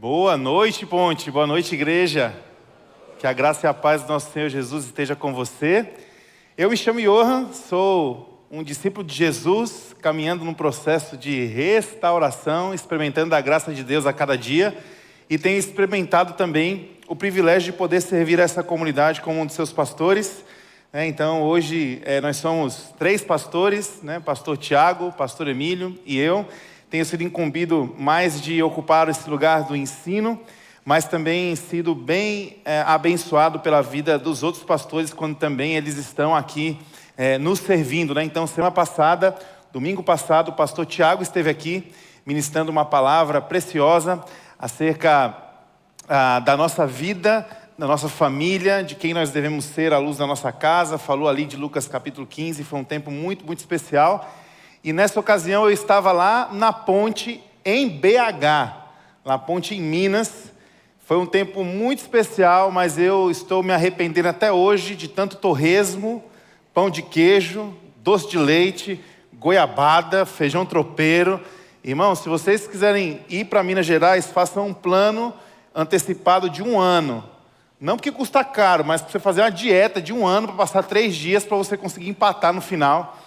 Boa noite, Ponte. Boa noite, igreja. Que a graça e a paz do nosso Senhor Jesus esteja com você. Eu me chamo Johan, sou um discípulo de Jesus, caminhando num processo de restauração, experimentando a graça de Deus a cada dia, e tenho experimentado também o privilégio de poder servir essa comunidade como um dos seus pastores. Então, hoje nós somos 3 pastores, pastor Tiago, pastor Emílio e eu. Tenho sido incumbido mais de ocupar esse lugar do ensino, mas também sido bem abençoado pela vida dos outros pastores, quando também eles estão aqui nos servindo. Então, semana passada, domingo passado, o pastor Tiago esteve aqui ministrando uma palavra preciosa acerca da nossa vida, da nossa família, de quem nós devemos ser à luz da nossa casa. Falou ali de Lucas capítulo 15, foi um tempo muito, muito especial. E nessa ocasião eu estava lá na ponte em BH, na ponte em Minas. Foi um tempo muito especial, mas eu estou me arrependendo até hoje de tanto torresmo, pão de queijo, doce de leite, goiabada, feijão tropeiro. Irmãos, se vocês quiserem ir para Minas Gerais, façam um plano antecipado de 1 ano. Não porque custa caro, mas para você fazer uma dieta de 1 ano, para passar 3 dias, para você conseguir empatar no final.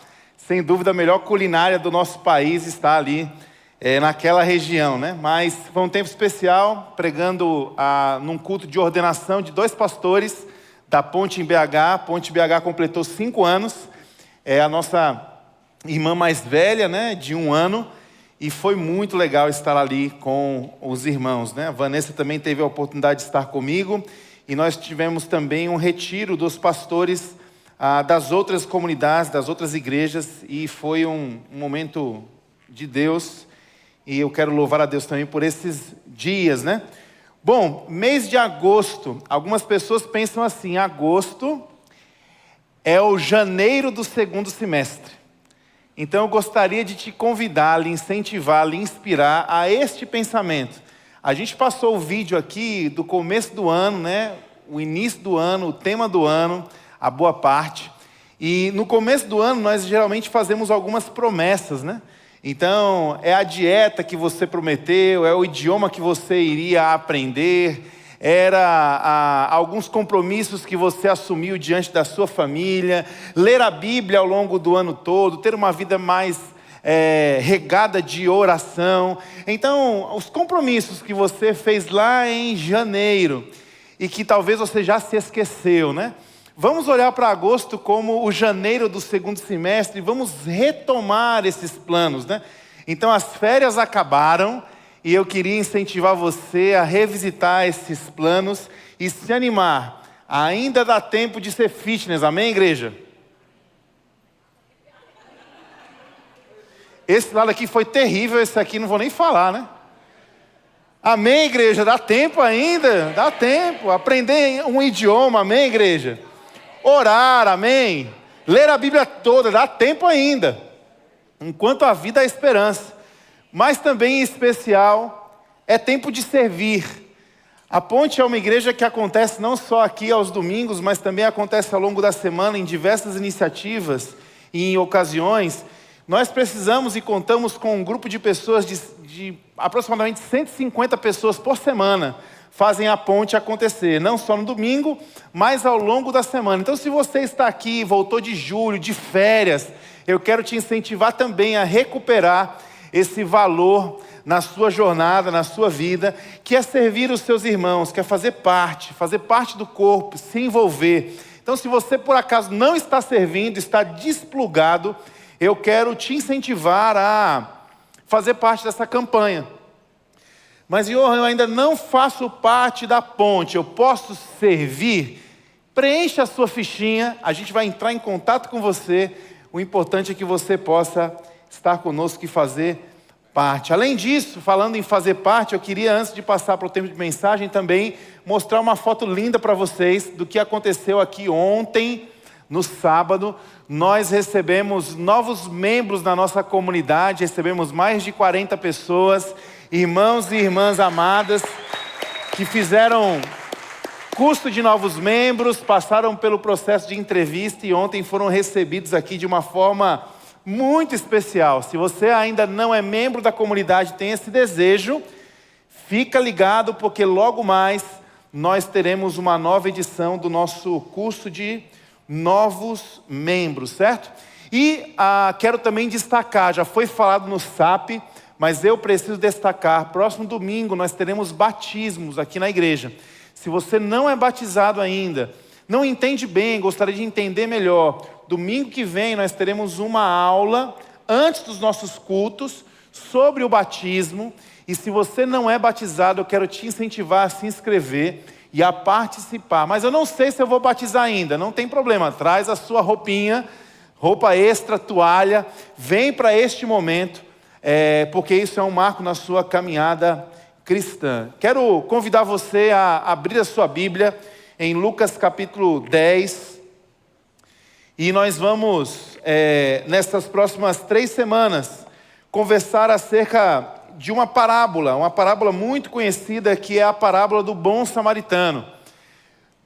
Sem dúvida, a melhor culinária do nosso país está ali, naquela região, Mas foi um tempo especial, pregando num culto de ordenação de 2 pastores da Ponte em BH. A Ponte BH completou 5 anos. É a nossa irmã mais velha, de 1 ano. E foi muito legal estar ali com os irmãos, A Vanessa também teve a oportunidade de estar comigo. E nós tivemos também um retiro dos pastores das outras comunidades, das outras igrejas, e foi um momento de Deus, e eu quero louvar a Deus também por esses dias, Bom, mês de agosto, algumas pessoas pensam assim: agosto é o janeiro do segundo semestre. Então eu gostaria de te convidar, lhe incentivar, lhe inspirar a este pensamento. A gente passou o vídeo aqui do começo do ano, o início do ano, o tema do ano, a boa parte. E no começo do ano nós geralmente fazemos algumas promessas, Então é a dieta que você prometeu, é o idioma que você iria aprender, era alguns compromissos que você assumiu diante da sua família, ler a Bíblia ao longo do ano todo, ter uma vida mais regada de oração. Então, os compromissos que você fez lá em janeiro e que talvez você já se esqueceu, Vamos olhar para agosto como o janeiro do segundo semestre e vamos retomar esses planos, Então as férias acabaram e eu queria incentivar você a revisitar esses planos e se animar. Ainda dá tempo de ser fitness, amém, igreja? Esse lado aqui foi terrível, esse aqui não vou nem falar, Amém, igreja? Dá tempo ainda? Dá tempo. Aprender um idioma, amém, igreja? Orar, amém? Ler a Bíblia toda, dá tempo ainda. Enquanto a vida há esperança. Mas também, em especial, é tempo de servir. A Ponte é uma igreja que acontece não só aqui aos domingos, mas também acontece ao longo da semana em diversas iniciativas e em ocasiões. Nós precisamos e contamos com um grupo de pessoas de aproximadamente 150 pessoas por semana fazem a ponte acontecer, não só no domingo, mas ao longo da semana. Então, se você está aqui, voltou de julho, de férias, eu quero te incentivar também a recuperar esse valor na sua jornada, na sua vida, que é servir os seus irmãos, que é fazer parte do corpo, se envolver. Então, se você por acaso não está servindo, está desplugado, eu quero te incentivar a fazer parte dessa campanha. Mas, Johan, eu ainda não faço parte da ponte, eu posso servir? Preencha a sua fichinha, a gente vai entrar em contato com você. O importante é que você possa estar conosco e fazer parte. Além disso, falando em fazer parte, eu queria, antes de passar para o tempo de mensagem, também mostrar uma foto linda para vocês do que aconteceu aqui ontem, no sábado. Nós recebemos novos membros na nossa comunidade, recebemos mais de 40 pessoas, irmãos e irmãs amadas, que fizeram curso de novos membros, passaram pelo processo de entrevista e ontem foram recebidos aqui de uma forma muito especial. Se você ainda não é membro da comunidade, tem esse desejo, Fica ligado porque logo mais nós teremos uma nova edição do nosso curso de novos membros, certo? E quero também destacar, já foi falado no SAP, mas eu preciso destacar, próximo domingo nós teremos batismos aqui na igreja. Se você não é batizado ainda, não entende bem, gostaria de entender melhor, domingo que vem nós teremos uma aula, antes dos nossos cultos, sobre o batismo. E se você não é batizado, eu quero te incentivar a se inscrever e a participar. Mas eu não sei se eu vou batizar ainda, não tem problema. Traz a sua roupinha, roupa extra, toalha. Vem para este momento, porque isso é um marco na sua caminhada cristã. Quero convidar você a abrir a sua Bíblia em Lucas capítulo 10. E nós vamos, nessas próximas 3 semanas, conversar acerca de uma parábola muito conhecida, que é a parábola do bom samaritano.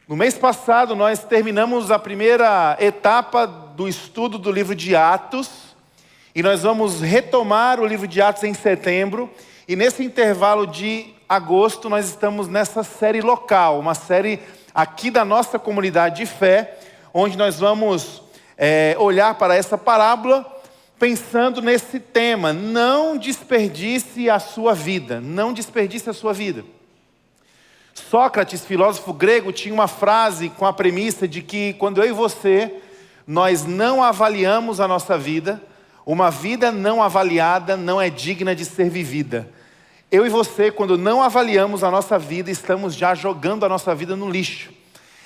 No mês passado nós terminamos a primeira etapa do estudo do livro de Atos, e nós vamos retomar o livro de Atos em setembro, e nesse intervalo de agosto nós estamos nessa série local, uma série aqui da nossa comunidade de fé, onde nós vamos olhar para essa parábola, pensando nesse tema: não desperdice a sua vida, não desperdice a sua vida. Sócrates, filósofo grego, tinha uma frase com a premissa de que quando eu e você, nós não avaliamos a nossa vida, uma vida não avaliada não é digna de ser vivida. Eu e você, quando não avaliamos a nossa vida, estamos já jogando a nossa vida no lixo.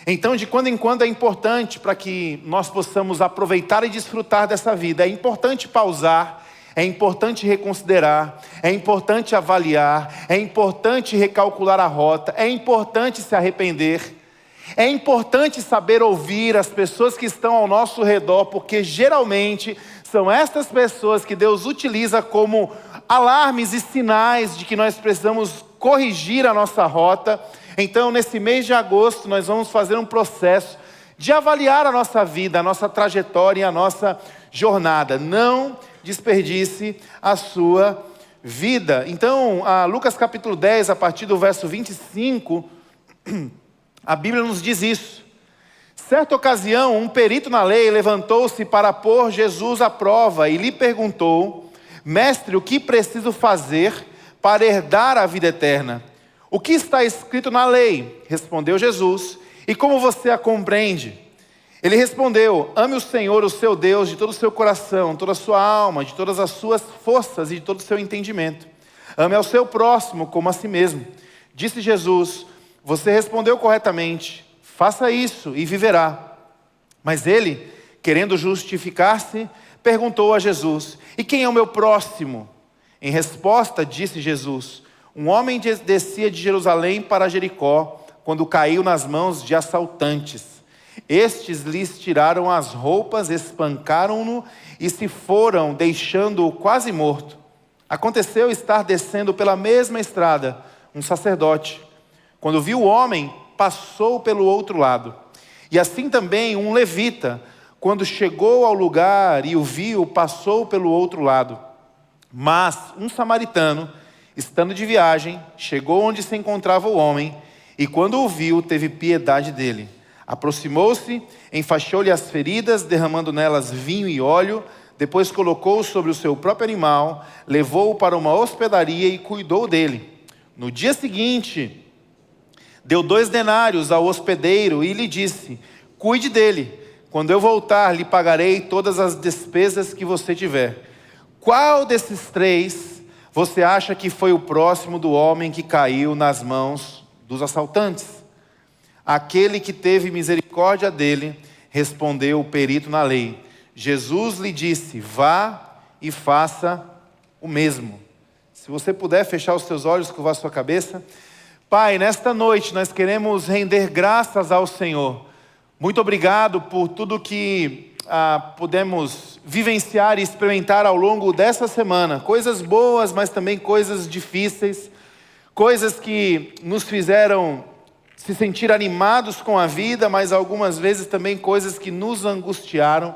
Então, de quando em quando é importante, para que nós possamos aproveitar e desfrutar dessa vida, é importante pausar, é importante reconsiderar, é importante avaliar, é importante recalcular a rota, é importante se arrepender, é importante saber ouvir as pessoas que estão ao nosso redor, porque geralmente são estas pessoas que Deus utiliza como alarmes e sinais de que nós precisamos corrigir a nossa rota. Então, nesse mês de agosto, nós vamos fazer um processo de avaliar a nossa vida, a nossa trajetória e a nossa jornada. Não desperdice a sua vida. Então, Lucas capítulo 10, a partir do verso 25, a Bíblia nos diz isso. Certa ocasião, um perito na lei levantou-se para pôr Jesus à prova e lhe perguntou: Mestre, o que preciso fazer para herdar a vida eterna? O que está escrito na lei? Respondeu Jesus. E como você a compreende? Ele respondeu: ame o Senhor, o seu Deus, de todo o seu coração, toda a sua alma, de todas as suas forças e de todo o seu entendimento. Ame ao seu próximo como a si mesmo. Disse Jesus: você respondeu corretamente. Faça isso e viverá. Mas ele, querendo justificar-se, perguntou a Jesus: e quem é o meu próximo? Em resposta, disse Jesus: um homem descia de Jerusalém para Jericó, quando caiu nas mãos de assaltantes. Estes lhes tiraram as roupas, espancaram-no e se foram, deixando-o quase morto. Aconteceu estar descendo pela mesma estrada um sacerdote. Quando viu o homem, passou pelo outro lado. E assim também um levita, quando chegou ao lugar e o viu, passou pelo outro lado. Mas um samaritano, estando de viagem, chegou onde se encontrava o homem, e quando o viu, teve piedade dele. Aproximou-se, enfaixou-lhe as feridas, derramando nelas vinho e óleo, depois colocou-o sobre o seu próprio animal, levou-o para uma hospedaria e cuidou dele. No dia seguinte, deu 2 denários ao hospedeiro e lhe disse: cuide dele, quando eu voltar lhe pagarei todas as despesas que você tiver. Qual desses 3 você acha que foi o próximo do homem que caiu nas mãos dos assaltantes? Aquele que teve misericórdia dele, respondeu o perito na lei. Jesus lhe disse: vá e faça o mesmo. Se você puder fechar os seus olhos, curvar a sua cabeça. Pai, nesta noite nós queremos render graças ao Senhor. Muito obrigado por tudo que pudemos vivenciar e experimentar ao longo dessa semana. Coisas boas, mas também coisas difíceis. Coisas que nos fizeram se sentir animados com a vida, mas algumas vezes também coisas que nos angustiaram.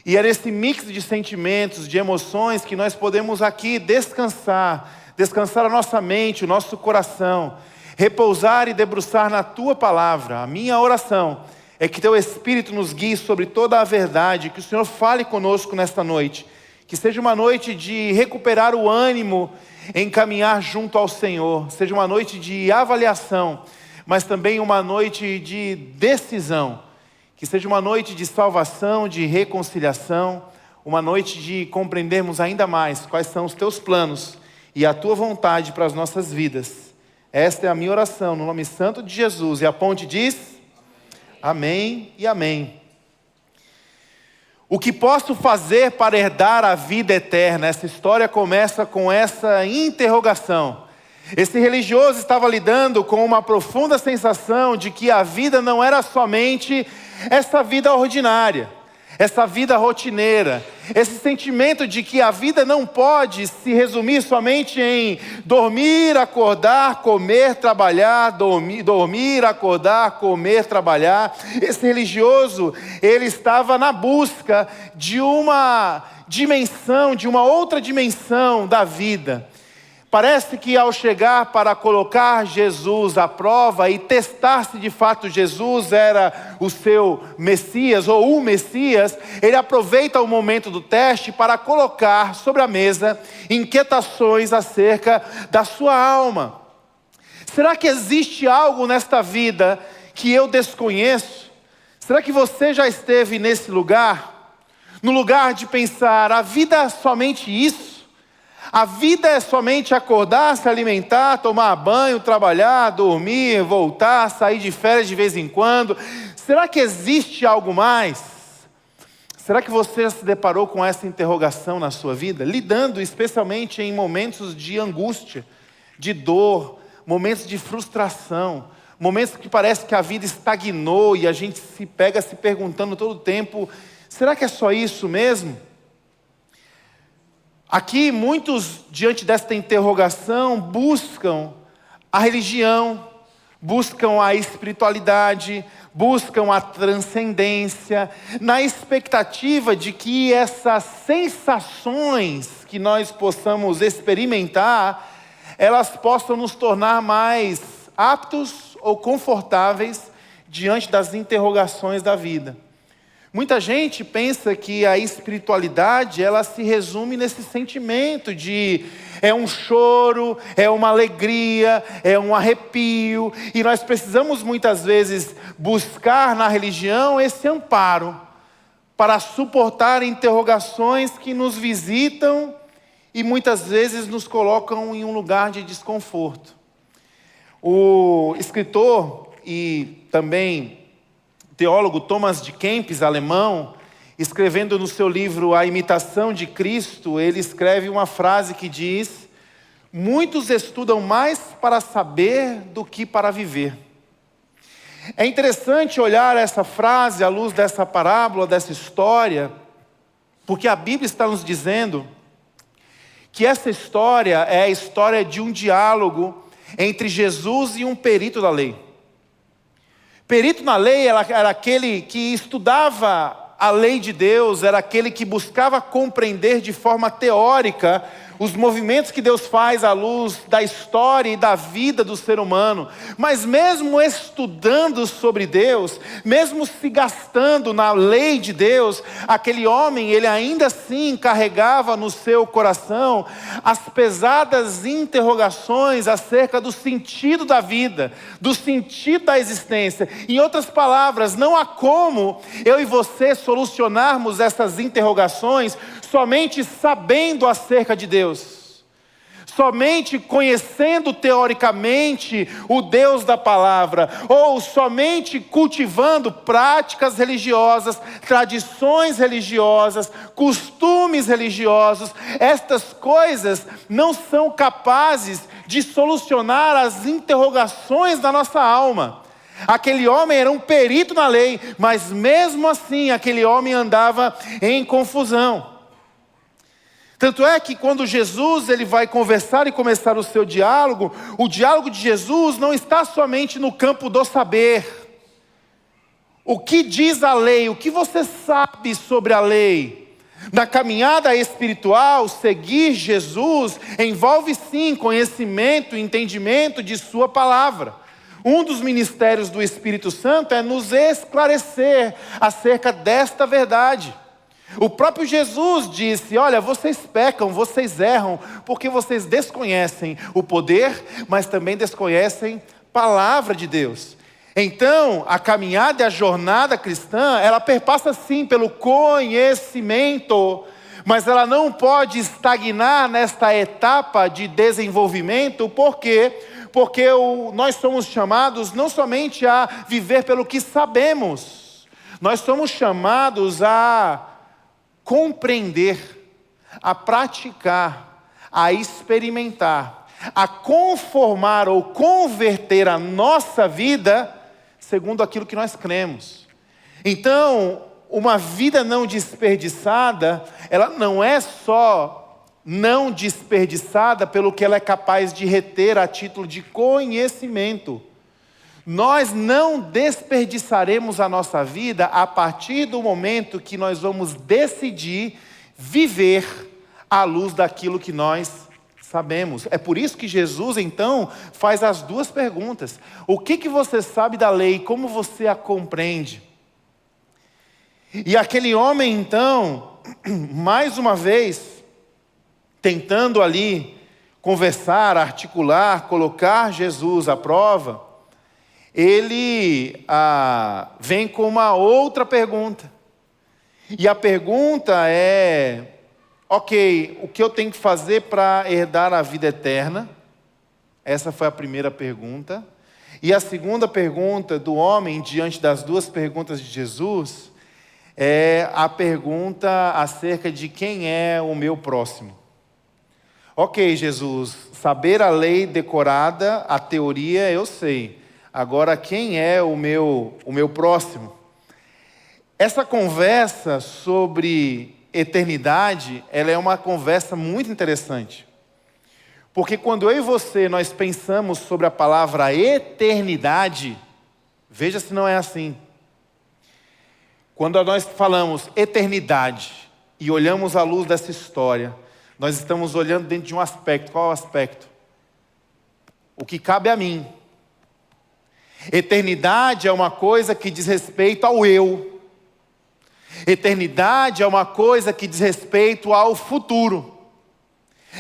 E é nesse mix de sentimentos, de emoções, que nós podemos aqui descansar descansar a nossa mente, o nosso coração, repousar e debruçar na Tua palavra. A minha oração é que Teu Espírito nos guie sobre toda a verdade, que o Senhor fale conosco nesta noite, que seja uma noite de recuperar o ânimo em caminhar junto ao Senhor, seja uma noite de avaliação, mas também uma noite de decisão, que seja uma noite de salvação, de reconciliação, uma noite de compreendermos ainda mais quais são os Teus planos e a Tua vontade para as nossas vidas. Esta é a minha oração, no nome santo de Jesus. E a ponte diz: amém e amém. O que posso fazer para herdar a vida eterna? Essa história começa com essa interrogação. Esse religioso estava lidando com uma profunda sensação de que a vida não era somente essa vida ordinária, essa vida rotineira, esse sentimento de que a vida não pode se resumir somente em dormir, acordar, comer, trabalhar, dormir, acordar, comer, trabalhar. Esse religioso, ele estava na busca de uma dimensão, de uma outra dimensão da vida. Parece que ao chegar para colocar Jesus à prova e testar se de fato Jesus era o seu Messias ou o Messias, ele aproveita o momento do teste para colocar sobre a mesa inquietações acerca da sua alma. Será que existe algo nesta vida que eu desconheço? Será que você já esteve nesse lugar? No lugar de pensar, a vida é somente isso? A vida é somente acordar, se alimentar, tomar banho, trabalhar, dormir, voltar, sair de férias de vez em quando. Será que existe algo mais? Será que você se deparou com essa interrogação na sua vida? Lidando especialmente em momentos de angústia, de dor, momentos de frustração, momentos que parece que a vida estagnou e a gente se pega se perguntando todo o tempo, será que é só isso mesmo? Aqui, muitos, diante desta interrogação, buscam a religião, buscam a espiritualidade, buscam a transcendência, na expectativa de que essas sensações que nós possamos experimentar, elas possam nos tornar mais aptos ou confortáveis diante das interrogações da vida. Muita gente pensa que a espiritualidade, ela se resume nesse sentimento de é um choro, é uma alegria, é um arrepio. E nós precisamos muitas vezes buscar na religião esse amparo para suportar interrogações que nos visitam e muitas vezes nos colocam em um lugar de desconforto. O escritor e também teólogo Thomas de Kempis, alemão, escrevendo no seu livro A Imitação de Cristo, ele escreve uma frase que diz: muitos estudam mais para saber do que para viver. É interessante olhar essa frase à luz dessa parábola, dessa história, porque a Bíblia está nos dizendo que essa história é a história de um diálogo entre Jesus e um perito da lei. Perito na lei era aquele que estudava a lei de Deus, era aquele que buscava compreender de forma teórica os movimentos que Deus faz à luz da história e da vida do ser humano. Mas mesmo estudando sobre Deus, mesmo se gastando na lei de Deus, aquele homem, ele ainda assim carregava no seu coração as pesadas interrogações acerca do sentido da vida, do sentido da existência. Em outras palavras, não há como eu e você solucionarmos essas interrogações somente sabendo acerca de Deus, somente conhecendo teoricamente o Deus da palavra, ou somente cultivando práticas religiosas, tradições religiosas, costumes religiosos. Estas coisas não são capazes de solucionar as interrogações da nossa alma. Aquele homem era um perito na lei, mas mesmo assim aquele homem andava em confusão. Tanto é que quando Jesus ele vai conversar e começar o seu diálogo, o diálogo de Jesus não está somente no campo do saber. O que diz a lei? O que você sabe sobre a lei? Na caminhada espiritual, seguir Jesus envolve sim conhecimento e entendimento de sua palavra. Um dos ministérios do Espírito Santo é nos esclarecer acerca desta verdade. O próprio Jesus disse: olha, vocês pecam, vocês erram, porque vocês desconhecem o poder, mas também desconhecem a palavra de Deus. Então, a caminhada e a jornada cristã, ela perpassa sim pelo conhecimento, mas ela não pode estagnar nesta etapa de desenvolvimento. Por quê? Porque nós somos chamados não somente a viver pelo que sabemos, nós somos chamados a compreender, a praticar, a experimentar, a conformar ou converter a nossa vida segundo aquilo que nós cremos. Então, uma vida não desperdiçada, ela não é só não desperdiçada pelo que ela é capaz de reter a título de conhecimento. Nós não desperdiçaremos a nossa vida a partir do momento que nós vamos decidir viver à luz daquilo que nós sabemos. É por isso que Jesus, então, faz as duas perguntas. O que você sabe da lei? Como você a compreende? E aquele homem, então, mais uma vez, tentando ali conversar, articular, colocar Jesus à prova, ele vem com uma outra pergunta. E a pergunta é: ok, o que eu tenho que fazer para herdar a vida eterna? Essa foi a primeira pergunta. E a segunda pergunta do homem, diante das duas perguntas de Jesus, é a pergunta acerca de quem é o meu próximo. Ok, Jesus, saber a lei decorada, a teoria eu sei. Agora, quem é o meu próximo? Essa conversa sobre eternidade, ela é uma conversa muito interessante. Porque quando eu e você, nós pensamos sobre a palavra eternidade, veja se não é assim. Quando nós falamos eternidade e olhamos à luz dessa história, nós estamos olhando dentro de um aspecto. Qual é o aspecto? O que cabe a mim. Eternidade é uma coisa que diz respeito ao eu. Eternidade é uma coisa que diz respeito ao futuro.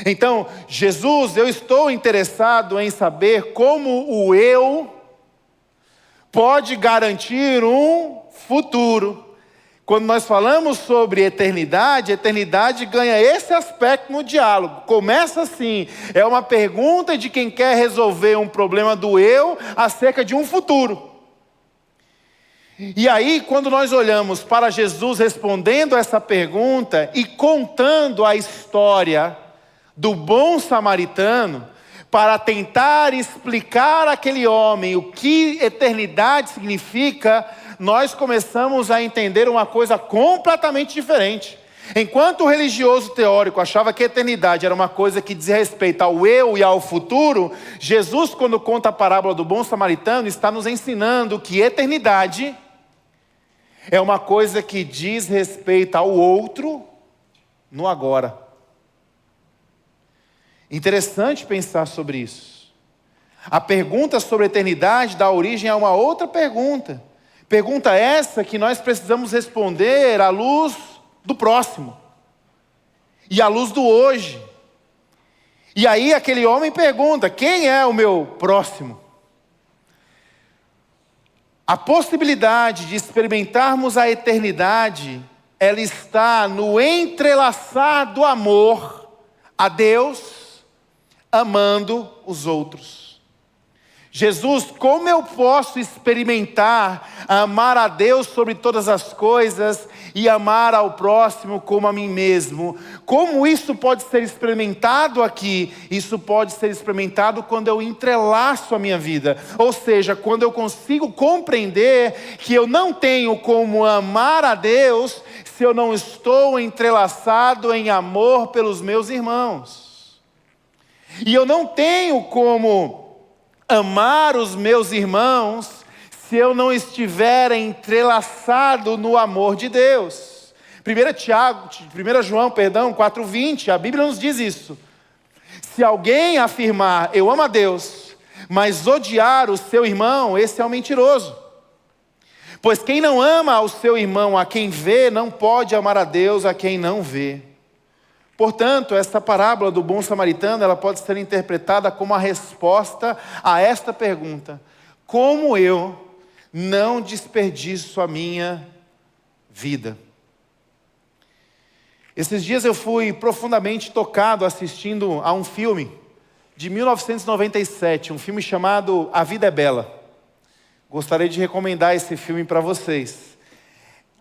Então, Jesus, eu estou interessado em saber como o eu pode garantir um futuro. Quando nós falamos sobre eternidade, a eternidade ganha esse aspecto no diálogo. Começa assim, é uma pergunta de quem quer resolver um problema do eu acerca de um futuro. E aí, quando nós olhamos para Jesus respondendo essa pergunta e contando a história do bom samaritano, para tentar explicar àquele homem o que eternidade significa, nós começamos a entender uma coisa completamente diferente. Enquanto o religioso teórico achava que a eternidade era uma coisa que dizia respeito ao eu e ao futuro, Jesus, quando conta a parábola do bom samaritano, está nos ensinando que eternidade é uma coisa que diz respeito ao outro no agora. Interessante pensar sobre isso. A pergunta sobre a eternidade dá origem a uma outra pergunta. Pergunta essa que nós precisamos responder à luz do próximo e à luz do hoje. E aí aquele homem pergunta: quem é o meu próximo? A possibilidade de experimentarmos a eternidade, ela está no entrelaçar do amor a Deus, amando os outros. Jesus, como eu posso experimentar amar a Deus sobre todas as coisas e amar ao próximo como a mim mesmo? Como isso pode ser experimentado aqui? Isso pode ser experimentado quando eu entrelaço a minha vida. Ou seja, quando eu consigo compreender que eu não tenho como amar a Deus se eu não estou entrelaçado em amor pelos meus irmãos. E eu não tenho como amar os meus irmãos se eu não estiver entrelaçado no amor de Deus. 1 João, 4:20, a Bíblia nos diz isso. Se alguém afirmar, eu amo a Deus, mas odiar o seu irmão, esse é um mentiroso. Pois quem não ama o seu irmão a quem vê, não pode amar a Deus a quem não vê. Portanto, esta parábola do bom samaritano, ela pode ser interpretada como a resposta a esta pergunta: como eu não desperdiço a minha vida? Esses dias eu fui profundamente tocado assistindo a um filme de 1997, um filme chamado A Vida é Bela. Gostaria de recomendar esse filme para vocês.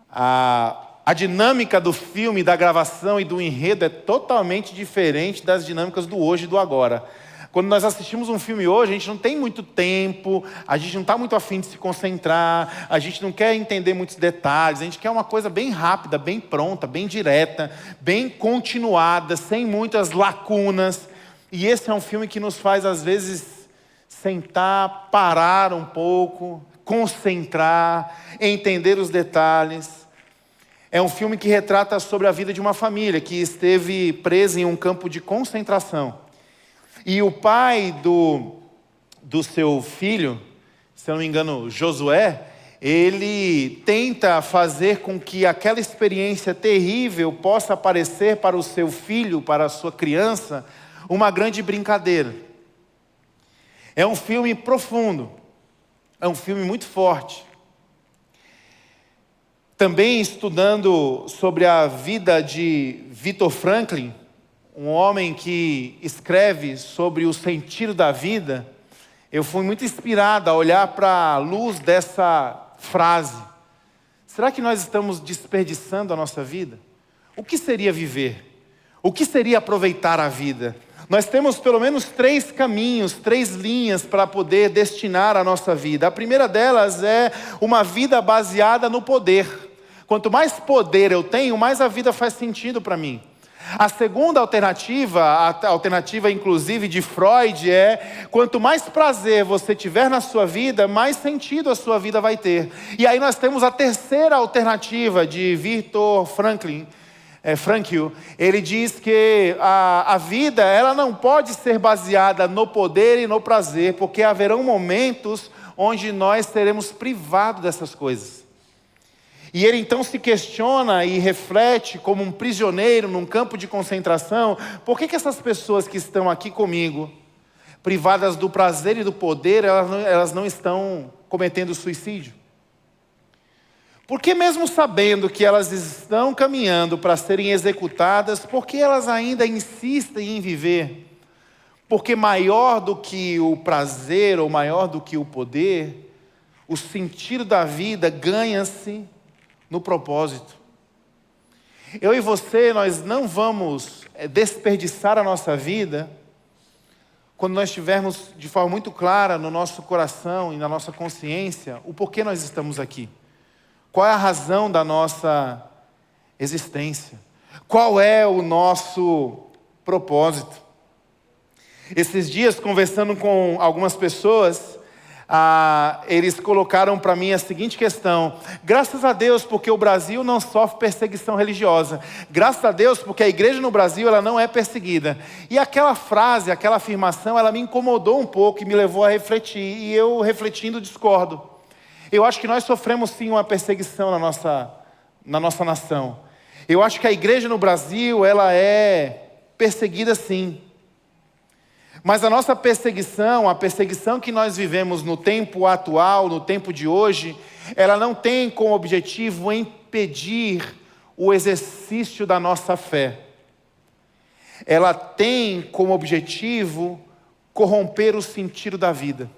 A dinâmica do filme, da gravação e do enredo é totalmente diferente das dinâmicas do hoje e do agora. Quando nós assistimos um filme hoje, a gente não tem muito tempo, a gente não está muito afim de se concentrar, a gente não quer entender muitos detalhes, a gente quer uma coisa bem rápida, bem pronta, bem direta, bem continuada, sem muitas lacunas. E esse é um filme que nos faz, às vezes, sentar, parar um pouco, concentrar, entender os detalhes. É um filme que retrata sobre a vida de uma família que esteve presa em um campo de concentração. E o pai do seu filho, se eu não me engano, Josué, ele tenta fazer com que aquela experiência terrível possa parecer para o seu filho, para a sua criança, uma grande brincadeira. É um filme profundo, é um filme muito forte. Também estudando sobre a vida de Viktor Frankl, um homem que escreve sobre o sentido da vida, eu fui muito inspirado a olhar para a luz dessa frase. Será que nós estamos desperdiçando a nossa vida? O que seria viver? O que seria aproveitar a vida? Nós temos pelo menos 3 caminhos, 3 linhas para poder destinar a nossa vida. A primeira delas é uma vida baseada no poder. Quanto mais poder eu tenho, mais a vida faz sentido para mim. A segunda alternativa, a alternativa inclusive de Freud, é quanto mais prazer você tiver na sua vida, mais sentido a sua vida vai ter. E aí nós temos a terceira alternativa de Viktor Frankl. Ele diz que a vida ela não pode ser baseada no poder e no prazer, porque haverão momentos onde nós seremos privados dessas coisas. E ele então se questiona e reflete como um prisioneiro num campo de concentração: por que essas pessoas que estão aqui comigo, privadas do prazer e do poder, elas não estão cometendo suicídio? Porque mesmo sabendo que elas estão caminhando para serem executadas, por que elas ainda insistem em viver? Porque maior do que o prazer ou maior do que o poder, o sentido da vida ganha-se no propósito. Eu e você, nós não vamos desperdiçar a nossa vida quando nós tivermos de forma muito clara no nosso coração e na nossa consciência o porquê nós estamos aqui. Qual é a razão da nossa existência? Qual é o nosso propósito? Esses dias, conversando com algumas pessoas, eles colocaram para mim a seguinte questão: graças a Deus porque o Brasil não sofre perseguição religiosa, graças a Deus porque a igreja no Brasil ela não é perseguida. E aquela frase, aquela afirmação, ela me incomodou um pouco e me levou a refletir, e eu refletindo discordo. Eu acho que nós sofremos sim uma perseguição na nossa nação. Eu acho que a igreja no Brasil ela é perseguida sim. Mas a nossa perseguição, a perseguição que nós vivemos no tempo atual, no tempo de hoje, ela não tem como objetivo impedir o exercício da nossa fé. Ela tem como objetivo corromper o sentido da vida.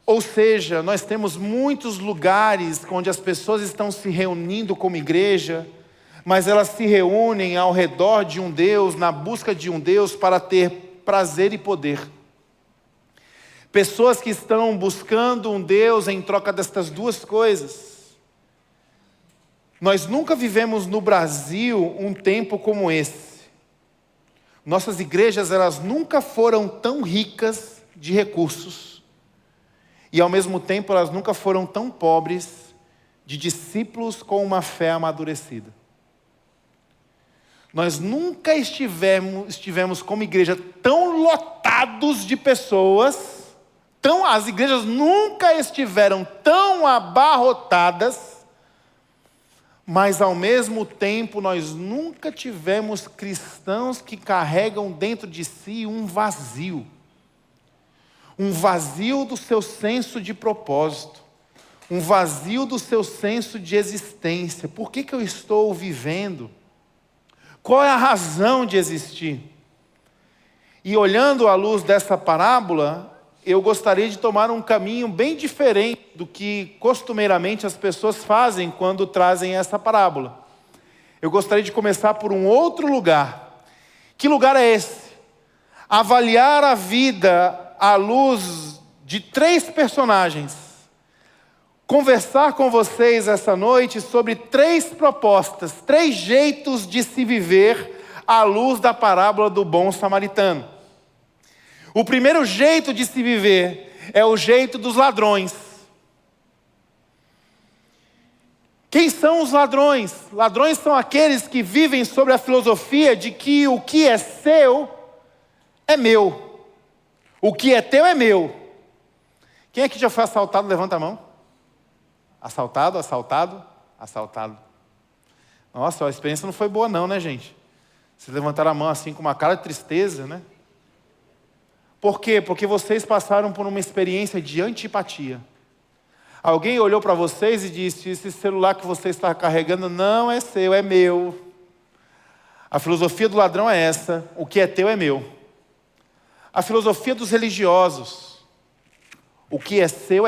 Ou seja, nós temos muitos lugares onde as pessoas estão se reunindo como igreja, mas elas se reúnem ao redor de um Deus, na busca de um Deus para ter prazer e poder. Pessoas que estão buscando um Deus em troca destas duas coisas. Nós nunca vivemos no Brasil um tempo como esse. Nossas igrejas, elas nunca foram tão ricas de recursos. E ao mesmo tempo elas nunca foram tão pobres de discípulos com uma fé amadurecida. Nós nunca estivemos como igreja tão lotados de pessoas, as igrejas nunca estiveram tão abarrotadas, mas ao mesmo tempo nós nunca tivemos cristãos que carregam dentro de si um vazio do seu senso de propósito, um vazio do seu senso de existência. Por que eu estou vivendo? Qual é a razão de existir? E olhando à luz dessa parábola, eu gostaria de tomar um caminho bem diferente do que costumeiramente as pessoas fazem quando trazem essa parábola. Eu gostaria de começar por um outro lugar. Que lugar é esse? Avaliar a vida à luz de 3 personagens. Conversar com vocês essa noite sobre 3 propostas, 3 jeitos de se viver à luz da parábola do bom samaritano. O primeiro jeito de se viver é o jeito dos ladrões. Quem são os ladrões? Ladrões são aqueles que vivem sobre a filosofia de que o que é seu é meu. O que é teu é meu. Quem aqui já foi assaltado? Levanta a mão. Assaltado. Nossa, a experiência não foi boa não, né, gente? Vocês levantaram a mão assim com uma cara de tristeza, né? Por quê? Porque vocês passaram por uma experiência de antipatia. Alguém olhou para vocês e disse: esse celular que você está carregando não é seu, é meu. A filosofia do ladrão é essa: o que é teu é meu. A filosofia dos religiosos: o que é seu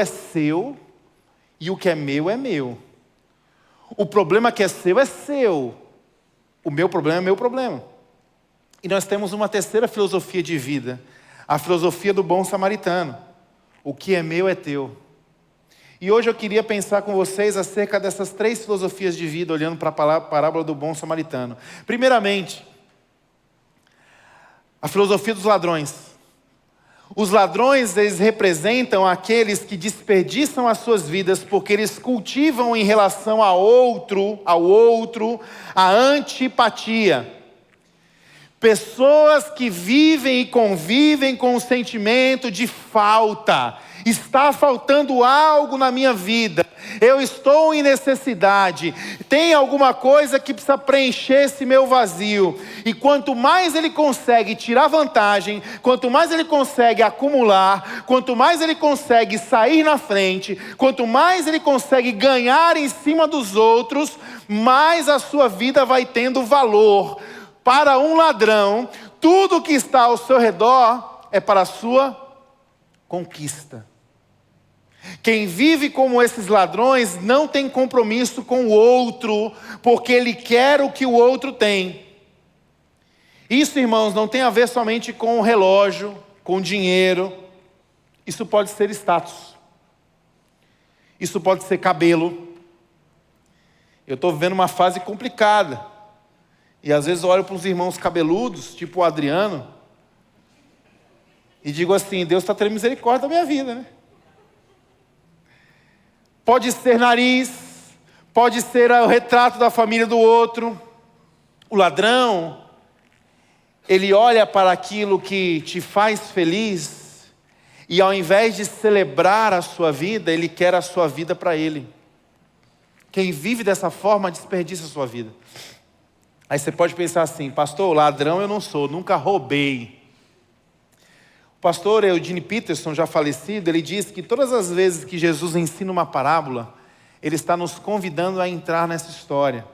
e o que é meu. O problema que é seu. O meu problema é meu problema. E nós temos uma terceira filosofia de vida: a filosofia do bom samaritano. O que é meu é teu. E hoje eu queria pensar com vocês acerca dessas 3 filosofias de vida, olhando para a parábola do bom samaritano. Primeiramente, a filosofia dos ladrões. Os ladrões, eles representam aqueles que desperdiçam as suas vidas porque eles cultivam em relação ao outro, a antipatia. Pessoas que vivem e convivem com o sentimento de falta. Está faltando algo na minha vida. Eu estou em necessidade. Tem alguma coisa que precisa preencher esse meu vazio. E quanto mais ele consegue tirar vantagem, quanto mais ele consegue acumular, quanto mais ele consegue sair na frente, quanto mais ele consegue ganhar em cima dos outros, mais a sua vida vai tendo valor. Para um ladrão, tudo que está ao seu redor é para a sua conquista. Quem vive como esses ladrões não tem compromisso com o outro, porque ele quer o que o outro tem. Isso, irmãos, não tem a ver somente com o relógio, com o dinheiro. Isso pode ser status. Isso pode ser cabelo. Eu estou vivendo uma fase complicada. E às vezes eu olho para os irmãos cabeludos, tipo o Adriano, e digo assim: Deus está tendo misericórdia da minha vida, né? Pode ser nariz, pode ser o retrato da família do outro. O ladrão, ele olha para aquilo que te faz feliz, e ao invés de celebrar a sua vida, ele quer a sua vida para ele. Quem vive dessa forma desperdiça a sua vida. Aí você pode pensar assim: pastor, ladrão eu não sou, nunca roubei. O pastor Eugene Peterson, já falecido, ele diz que todas as vezes que Jesus ensina uma parábola, ele está nos convidando a entrar nessa história.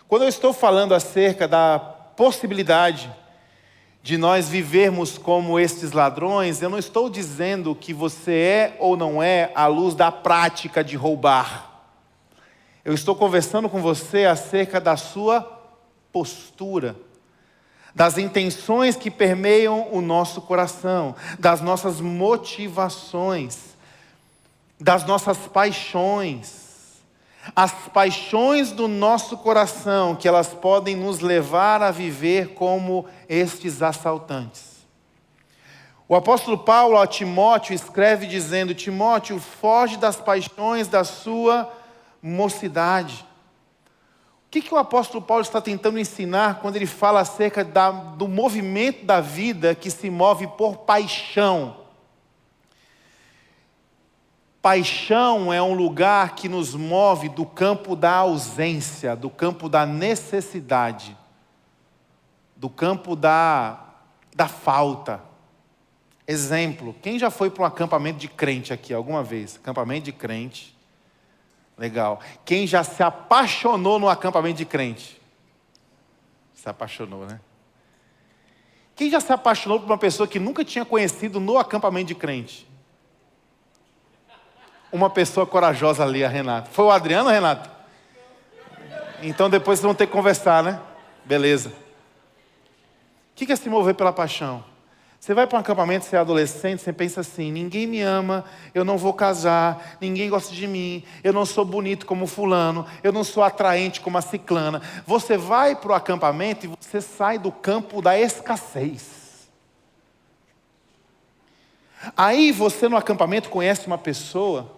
Quando eu estou falando acerca da possibilidade de nós vivermos como estes ladrões, eu não estou dizendo que você é ou não é à luz da prática de roubar. Eu estou conversando com você acerca da sua postura, das intenções que permeiam o nosso coração, das nossas motivações, das nossas paixões. As paixões do nosso coração, que elas podem nos levar a viver como estes assaltantes. O apóstolo Paulo a Timóteo escreve dizendo: Timóteo, foge das paixões da sua mocidade. que o apóstolo Paulo está tentando ensinar quando ele fala acerca do movimento da vida que se move por paixão? Paixão é um lugar que nos move do campo da ausência, do campo da necessidade, do campo da falta. Exemplo, quem já foi para um acampamento de crente aqui alguma vez? Acampamento de crente. Legal. Quem já se apaixonou no acampamento de crente? Se apaixonou, né? Quem já se apaixonou por uma pessoa que nunca tinha conhecido no acampamento de crente? Uma pessoa corajosa ali, a Renata. Foi o Adriano, Renato? Então depois vocês vão ter que conversar, né? Beleza. O que é se mover pela paixão? Você vai para um acampamento, você é adolescente, você pensa assim: ninguém me ama, eu não vou casar, ninguém gosta de mim, eu não sou bonito como fulano, eu não sou atraente como a ciclana. Você vai para o acampamento e você sai do campo da escassez. Aí você no acampamento conhece uma pessoa,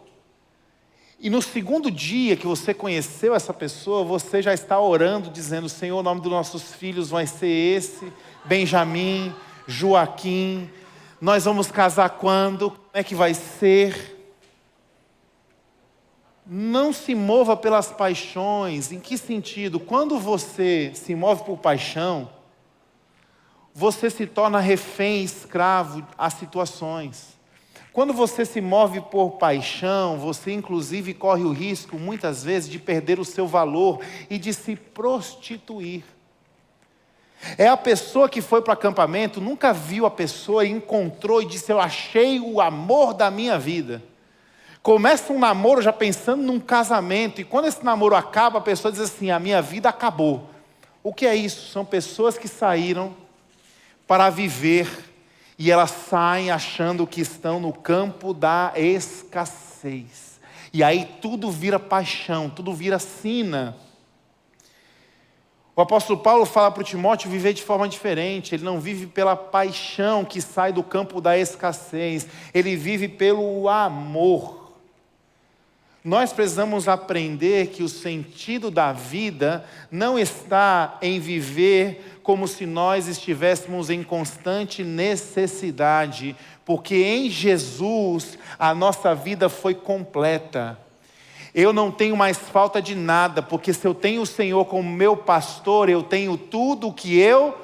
e no segundo dia que você conheceu essa pessoa, você já está orando, dizendo: Senhor, o nome dos nossos filhos vai ser esse, Benjamim, Joaquim, nós vamos casar quando? Como é que vai ser? Não se mova pelas paixões. Em que sentido? Quando você se move por paixão, você se torna refém, escravo a situações. Quando você se move por paixão, você inclusive corre o risco, muitas vezes, de perder o seu valor e de se prostituir. É a pessoa que foi para o acampamento, nunca viu a pessoa e encontrou e disse: eu achei o amor da minha vida. Começa um namoro já pensando num casamento, e quando esse namoro acaba, a pessoa diz assim: a minha vida acabou. O que é isso? São pessoas que saíram para viver, e elas saem achando que estão no campo da escassez. E aí tudo vira paixão, tudo vira sina. O apóstolo Paulo fala para o Timóteo viver de forma diferente. Ele não vive pela paixão que sai do campo da escassez. Ele vive pelo amor. Nós precisamos aprender que o sentido da vida não está em viver como se nós estivéssemos em constante necessidade, porque em Jesus a nossa vida foi completa. Eu não tenho mais falta de nada, porque se eu tenho o Senhor como meu pastor, eu tenho tudo o que eu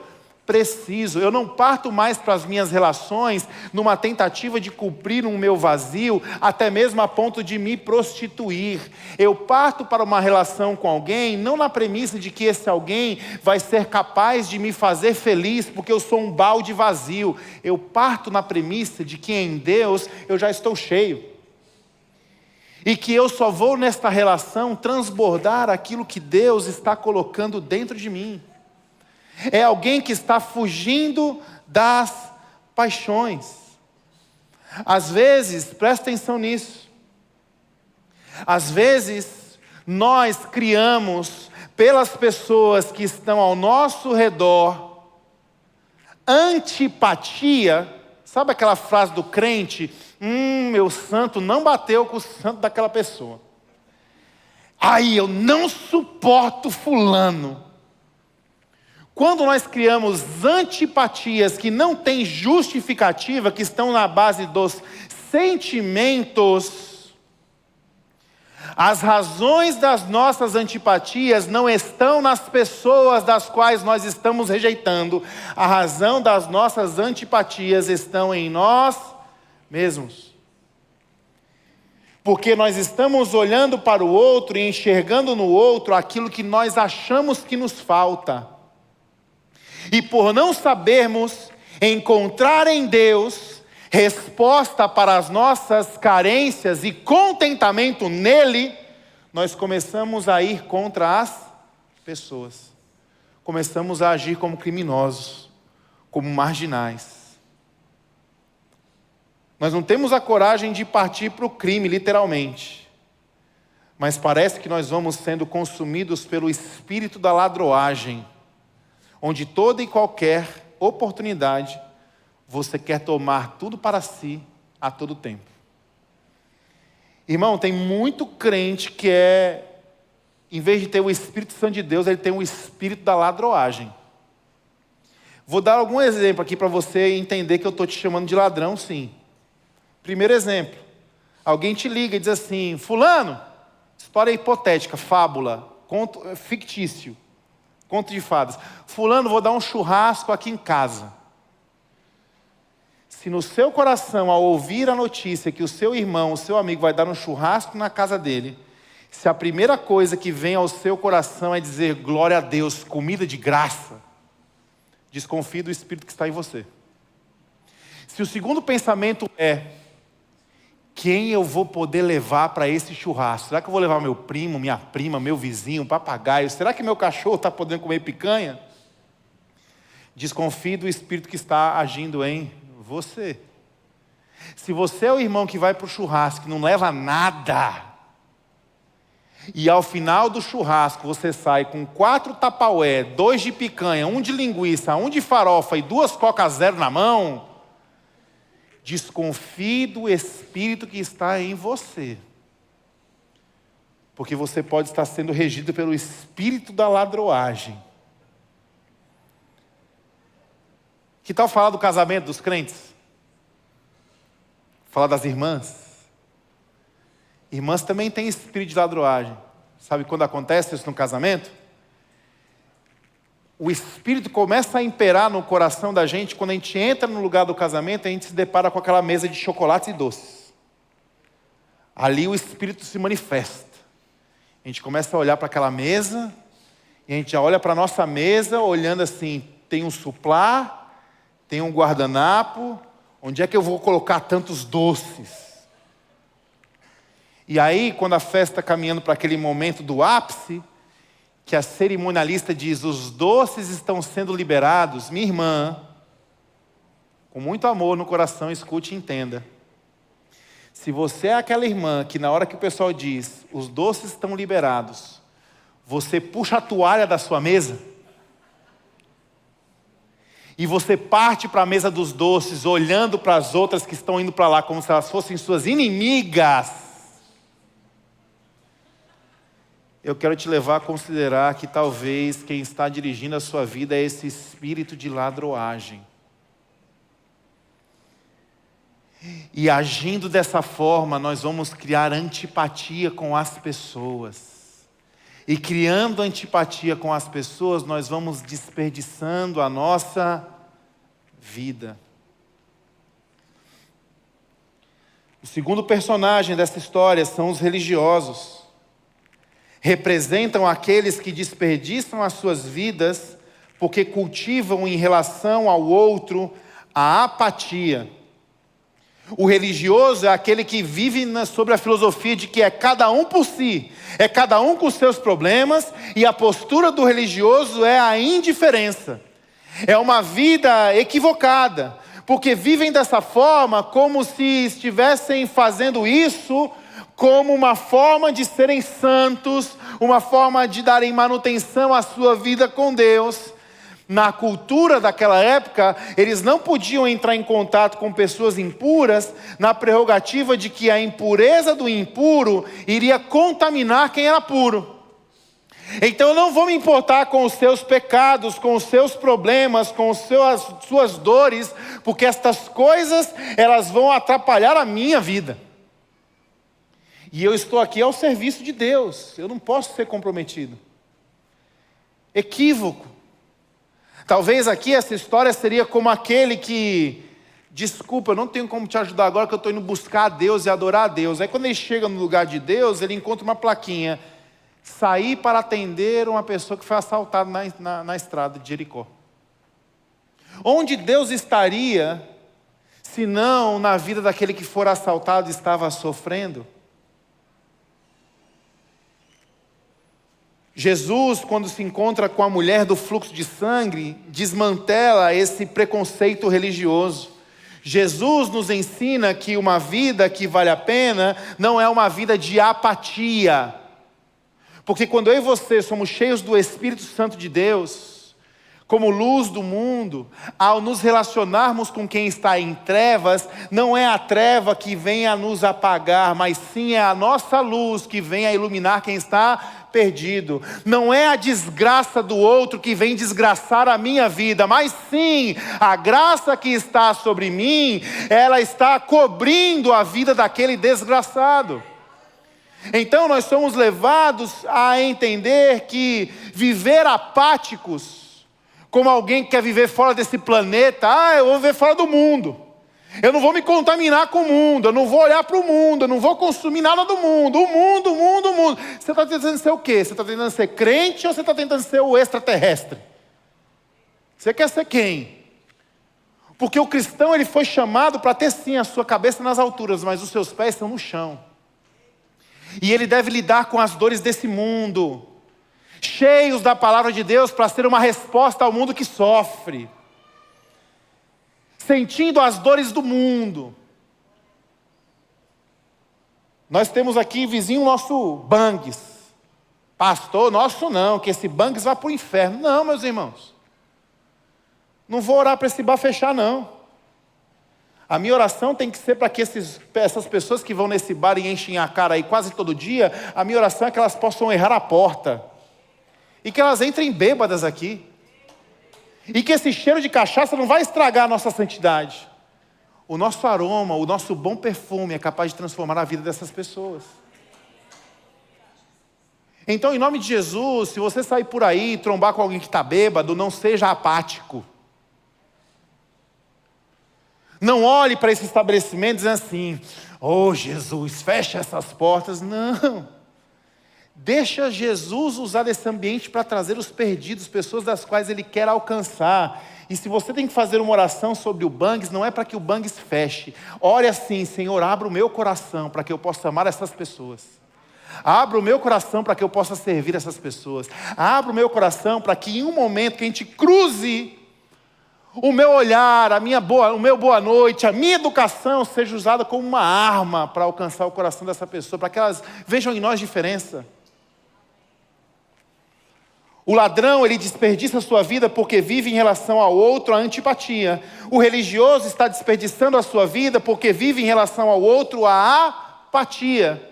preciso. Eu não parto mais para as minhas relações numa tentativa de cumprir um meu vazio, até mesmo a ponto de me prostituir. Eu parto para uma relação com alguém, não na premissa de que esse alguém vai ser capaz de me fazer feliz, porque eu sou um balde vazio. Eu parto na premissa de que em Deus eu já estou cheio. E que eu só vou nesta relação transbordar aquilo que Deus está colocando dentro de mim. É alguém que está fugindo das paixões. Às vezes, presta atenção nisso. Às vezes, nós criamos pelas pessoas que estão ao nosso redor antipatia. Sabe aquela frase do crente? Meu santo não bateu com o santo daquela pessoa. Aí eu não suporto fulano. Quando nós criamos antipatias que não têm justificativa, que estão na base dos sentimentos, as razões das nossas antipatias não estão nas pessoas das quais nós estamos rejeitando. A razão das nossas antipatias estão em nós mesmos. Porque nós estamos olhando para o outro e enxergando no outro aquilo que nós achamos que nos falta. E por não sabermos encontrar em Deus resposta para as nossas carências e contentamento nele, nós começamos a ir contra as pessoas. Começamos a agir como criminosos, como marginais. Nós não temos a coragem de partir para o crime, literalmente. Mas parece que nós vamos sendo consumidos pelo espírito da ladroagem, onde toda e qualquer oportunidade, você quer tomar tudo para si a todo tempo. Irmão, tem muito crente que é em vez de ter o Espírito Santo de Deus, ele tem o espírito da ladroagem. Vou dar algum exemplo aqui para você entender que eu estou te chamando de ladrão, sim. Primeiro exemplo. Alguém te liga e diz assim: fulano, história hipotética, fábula, conto fictício, conto de fadas. Fulano, vou dar um churrasco aqui em casa. Se no seu coração, ao ouvir a notícia que o seu irmão, o seu amigo vai dar um churrasco na casa dele, se a primeira coisa que vem ao seu coração é dizer glória a Deus, comida de graça, desconfie do Espírito que está em você. Se o segundo pensamento é: quem eu vou poder levar para esse churrasco? Será que eu vou levar meu primo, minha prima, meu vizinho, papagaio? Será que meu cachorro está podendo comer picanha? Desconfie do Espírito que está agindo em você. Se você é o irmão que vai para o churrasco e não leva nada, e ao final do churrasco você sai com 4 Tupperware, 2 de picanha, 1 de linguiça, 1 de farofa e 2 Coca Zero na mão, desconfie do Espírito que está em você. Porque você pode estar sendo regido pelo espírito da ladroagem. Que tal falar do casamento dos crentes? Falar das irmãs? Irmãs também têm espírito de ladroagem. Sabe quando acontece isso no casamento? O espírito começa a imperar no coração da gente quando a gente entra no lugar do casamento e a gente se depara com aquela mesa de chocolates e doces. Ali o espírito se manifesta. A gente começa a olhar para aquela mesa e a gente já olha para a nossa mesa olhando assim: tem um suplá, tem um guardanapo, onde é que eu vou colocar tantos doces? E aí, quando a festa está caminhando para aquele momento do ápice, que a cerimonialista diz: os doces estão sendo liberados, minha irmã, com muito amor no coração, escute e entenda. Se você é aquela irmã que na hora que o pessoal diz, os doces estão liberados, você puxa a toalha da sua mesa, e você parte para a mesa dos doces, olhando para as outras que estão indo para lá, como se elas fossem suas inimigas, eu quero te levar a considerar que talvez quem está dirigindo a sua vida é esse espírito de ladroagem. E agindo dessa forma, nós vamos criar antipatia com as pessoas. E criando antipatia com as pessoas, nós vamos desperdiçando a nossa vida. O segundo personagem dessa história são os religiosos. Representam aqueles que desperdiçam as suas vidas porque cultivam em relação ao outro a apatia. O religioso é aquele que vive sobre a filosofia de que é cada um por si, é cada um com seus problemas, e a postura do religioso é a indiferença. É uma vida equivocada, porque vivem dessa forma como se estivessem fazendo isso como uma forma de serem santos, uma forma de darem manutenção à sua vida com Deus. Na cultura daquela época, eles não podiam entrar em contato com pessoas impuras, na prerrogativa de que a impureza do impuro iria contaminar quem era puro. Então eu não vou me importar com os seus pecados, com os seus problemas, com as suas dores, porque estas coisas, elas vão atrapalhar a minha vida. E eu estou aqui ao serviço de Deus, eu não posso ser comprometido. Equívoco. Talvez aqui essa história seria como aquele que, desculpa, eu não tenho como te ajudar agora que eu estou indo buscar a Deus e adorar a Deus. Aí quando ele chega no lugar de Deus, ele encontra uma plaquinha: sair para atender uma pessoa que foi assaltada na estrada de Jericó. Onde Deus estaria, se não na vida daquele que for assaltado e estava sofrendo? Jesus, quando se encontra com a mulher do fluxo de sangue, desmantela esse preconceito religioso. Jesus nos ensina que uma vida que vale a pena não é uma vida de apatia. Porque quando eu e você somos cheios do Espírito Santo de Deus, como luz do mundo, ao nos relacionarmos com quem está em trevas, não é a treva que vem a nos apagar, mas sim é a nossa luz que vem a iluminar quem está perdido. Não é a desgraça do outro que vem desgraçar a minha vida, mas sim, a graça que está sobre mim, ela está cobrindo a vida daquele desgraçado. Então nós somos levados a entender que viver apáticos, como alguém que quer viver fora desse planeta, eu vou viver fora do mundo, eu não vou me contaminar com o mundo, eu não vou olhar para o mundo, eu não vou consumir nada do mundo, o mundo. Você está tentando ser o quê? Você está tentando ser crente ou você está tentando ser o extraterrestre? Você quer ser quem? Porque o cristão, ele foi chamado para ter sim a sua cabeça nas alturas, mas os seus pés estão no chão. E ele deve lidar com as dores desse mundo, cheios da palavra de Deus para ser uma resposta ao mundo que sofre, sentindo as dores do mundo. Nós temos aqui vizinho nosso Bangs, pastor nosso não, que esse Bangs vai para o inferno. Não, meus irmãos, não vou orar para esse bar fechar não. A minha oração tem que ser para que essas pessoas que vão nesse bar e enchem a cara aí quase todo dia, a minha oração é que elas possam errar a porta. E que elas entrem bêbadas aqui. E que esse cheiro de cachaça não vai estragar a nossa santidade. O nosso aroma, o nosso bom perfume é capaz de transformar a vida dessas pessoas. Então, em nome de Jesus, se você sair por aí e trombar com alguém que está bêbado, não seja apático. Não olhe para esse estabelecimento dizendo assim, Jesus, fecha essas portas. Não. Deixa Jesus usar esse ambiente para trazer os perdidos, pessoas das quais Ele quer alcançar. E se você tem que fazer uma oração sobre o Bangs, não é para que o Bangs feche. Ore assim, Senhor, abra o meu coração para que eu possa amar essas pessoas. Abra o meu coração para que eu possa servir essas pessoas. Abra o meu coração para que em um momento que a gente cruze, o meu olhar, o meu boa noite, a minha educação seja usada como uma arma para alcançar o coração dessa pessoa, para que elas vejam em nós diferença. O ladrão, ele desperdiça a sua vida porque vive em relação ao outro a antipatia. O religioso está desperdiçando a sua vida porque vive em relação ao outro a apatia.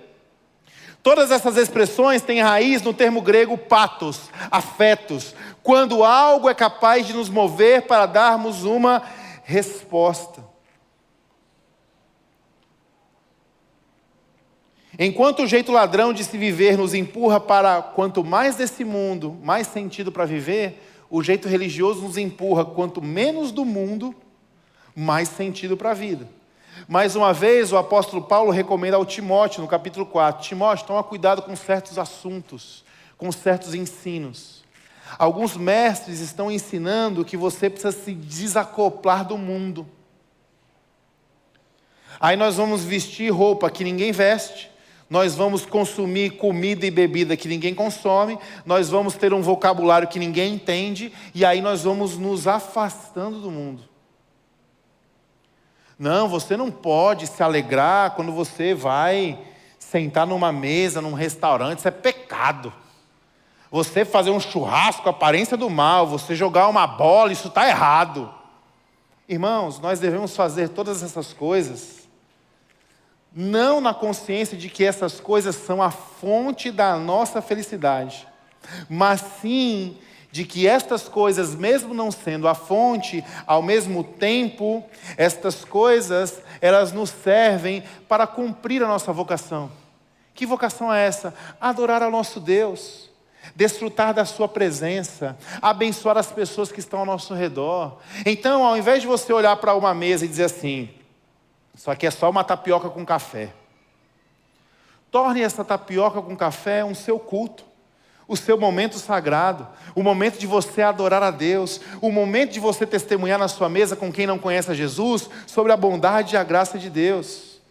Todas essas expressões têm raiz no termo grego patos, afetos, quando algo é capaz de nos mover para darmos uma resposta. Enquanto o jeito ladrão de se viver nos empurra para quanto mais desse mundo, mais sentido para viver, o jeito religioso nos empurra quanto menos do mundo, mais sentido para a vida. Mais uma vez, o apóstolo Paulo recomenda ao Timóteo, no capítulo 4, Timóteo, toma cuidado com certos assuntos, com certos ensinos. Alguns mestres estão ensinando que você precisa se desacoplar do mundo. Aí nós vamos vestir roupa que ninguém veste, nós vamos consumir comida e bebida que ninguém consome, nós vamos ter um vocabulário que ninguém entende, e aí nós vamos nos afastando do mundo. Não, você não pode se alegrar quando você vai sentar numa mesa, num restaurante, isso é pecado. Você fazer um churrasco, aparência do mal, você jogar uma bola, isso está errado. Irmãos, nós devemos fazer todas essas coisas, não na consciência de que essas coisas são a fonte da nossa felicidade, mas sim de que estas coisas, mesmo não sendo a fonte, ao mesmo tempo, estas coisas, elas nos servem para cumprir a nossa vocação. Que vocação é essa? Adorar ao nosso Deus, desfrutar da sua presença, abençoar as pessoas que estão ao nosso redor. Então, ao invés de você olhar para uma mesa e dizer assim, isso aqui é só uma tapioca com café, torne essa tapioca com café um seu culto, o seu momento sagrado, o momento de você adorar a Deus, o momento de você testemunhar na sua mesa com quem não conhece a Jesus, sobre a bondade e a graça de Deus.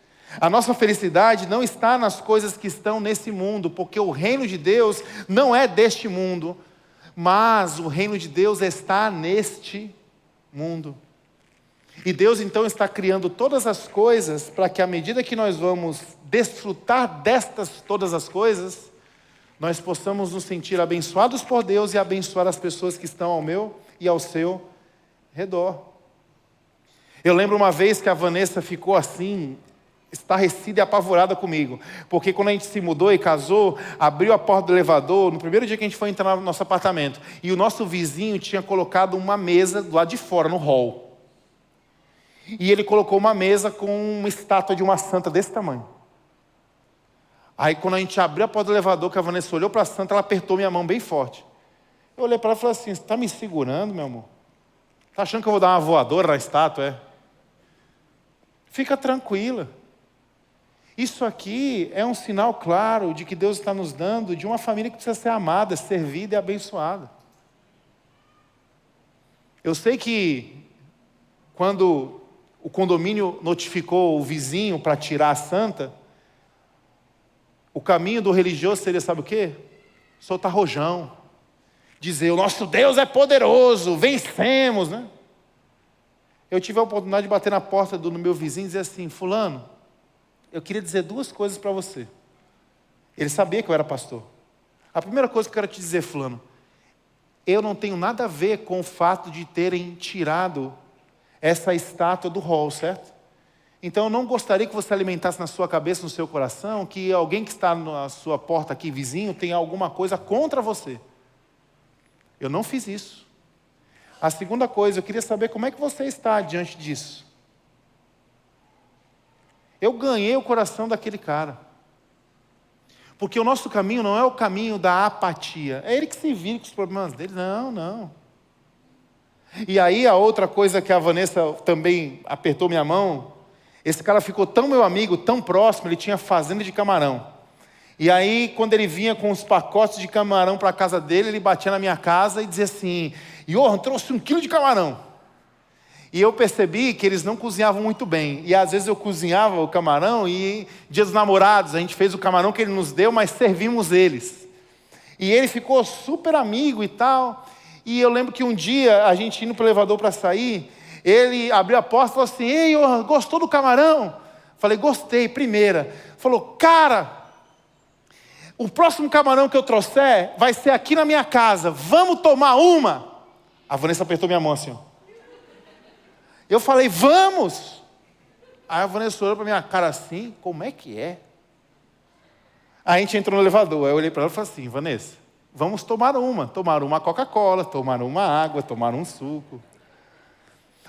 A nossa felicidade não está nas coisas que estão nesse mundo, porque o reino de Deus não é deste mundo, mas o reino de Deus está neste mundo. E Deus então está criando todas as coisas para que à medida que nós vamos desfrutar todas as coisas, nós possamos nos sentir abençoados por Deus e abençoar as pessoas que estão ao meu e ao seu redor. Eu lembro uma vez que a Vanessa ficou assim, estarrecida e apavorada comigo. Porque quando a gente se mudou e casou, abriu a porta do elevador, no primeiro dia que a gente foi entrar no nosso apartamento, e o nosso vizinho tinha colocado uma mesa do lado de fora, no hall. E ele colocou uma mesa com uma estátua de uma santa desse tamanho. Aí quando a gente abriu a porta do elevador, que a Vanessa olhou para a santa, ela apertou minha mão bem forte. Eu olhei para ela e falei assim: você está me segurando, meu amor? Está achando que eu vou dar uma voadora na estátua, é? Fica tranquila. Isso aqui é um sinal claro de que Deus está nos dando de uma família que precisa ser amada, servida e abençoada. Eu sei que quando o condomínio notificou o vizinho para tirar a santa, o caminho do religioso seria, sabe o quê? Soltar rojão. Dizer, o nosso Deus é poderoso, vencemos, né? Eu tive a oportunidade de bater na porta do meu vizinho e dizer assim: fulano, eu queria dizer duas coisas para você. Ele sabia que eu era pastor. A primeira coisa que eu quero te dizer, fulano, eu não tenho nada a ver com o fato de terem tirado essa estátua do hall, certo? Então eu não gostaria que você alimentasse na sua cabeça, no seu coração, que alguém que está na sua porta aqui, vizinho, tem alguma coisa contra você. Eu não fiz isso. A segunda coisa, eu queria saber como é que você está diante disso. Eu ganhei o coração daquele cara. Porque o nosso caminho não é o caminho da apatia. É ele que se vira com os problemas dele. Não, não. E aí a outra coisa que a Vanessa também apertou minha mão, esse cara ficou tão meu amigo, tão próximo, ele tinha fazenda de camarão. E aí, quando ele vinha com os pacotes de camarão para a casa dele, ele batia na minha casa e dizia assim: Johan, trouxe 1 quilo de camarão. E eu percebi que eles não cozinhavam muito bem. E às vezes eu cozinhava o camarão e, dia dos namorados, a gente fez o camarão que ele nos deu, mas servimos eles. E ele ficou super amigo e tal. E eu lembro que um dia, a gente indo para o elevador para sair, ele abriu a porta e falou assim: ei, Johan, gostou do camarão? Falei: gostei, primeira. Falou: cara, o próximo camarão que eu trouxer vai ser aqui na minha casa. Vamos tomar uma? A Vanessa apertou minha mão assim, ó. Eu falei: vamos. Aí a Vanessa olhou para minha cara assim: como é que é? Aí a gente entrou no elevador. Aí eu olhei para ela e falei assim: Vanessa, vamos tomar uma. Tomar uma Coca-Cola, tomar uma água, tomar um suco.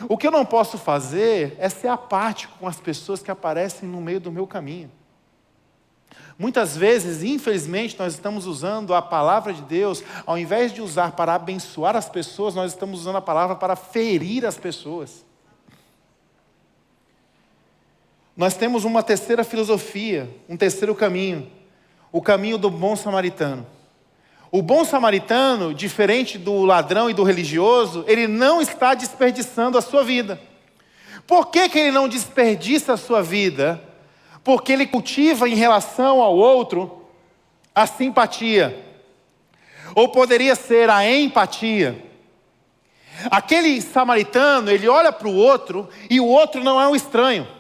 O que eu não posso fazer é ser apático com as pessoas que aparecem no meio do meu caminho. Muitas vezes, infelizmente, nós estamos usando a palavra de Deus, ao invés de usar para abençoar as pessoas, nós estamos usando a palavra para ferir as pessoas. Nós temos uma terceira filosofia, um terceiro caminho, o caminho do bom samaritano. O bom samaritano, diferente do ladrão e do religioso, ele não está desperdiçando a sua vida. Por que ele não desperdiça a sua vida? Porque ele cultiva em relação ao outro a simpatia. Ou poderia ser a empatia. Aquele samaritano, ele olha para o outro e o outro não é um estranho.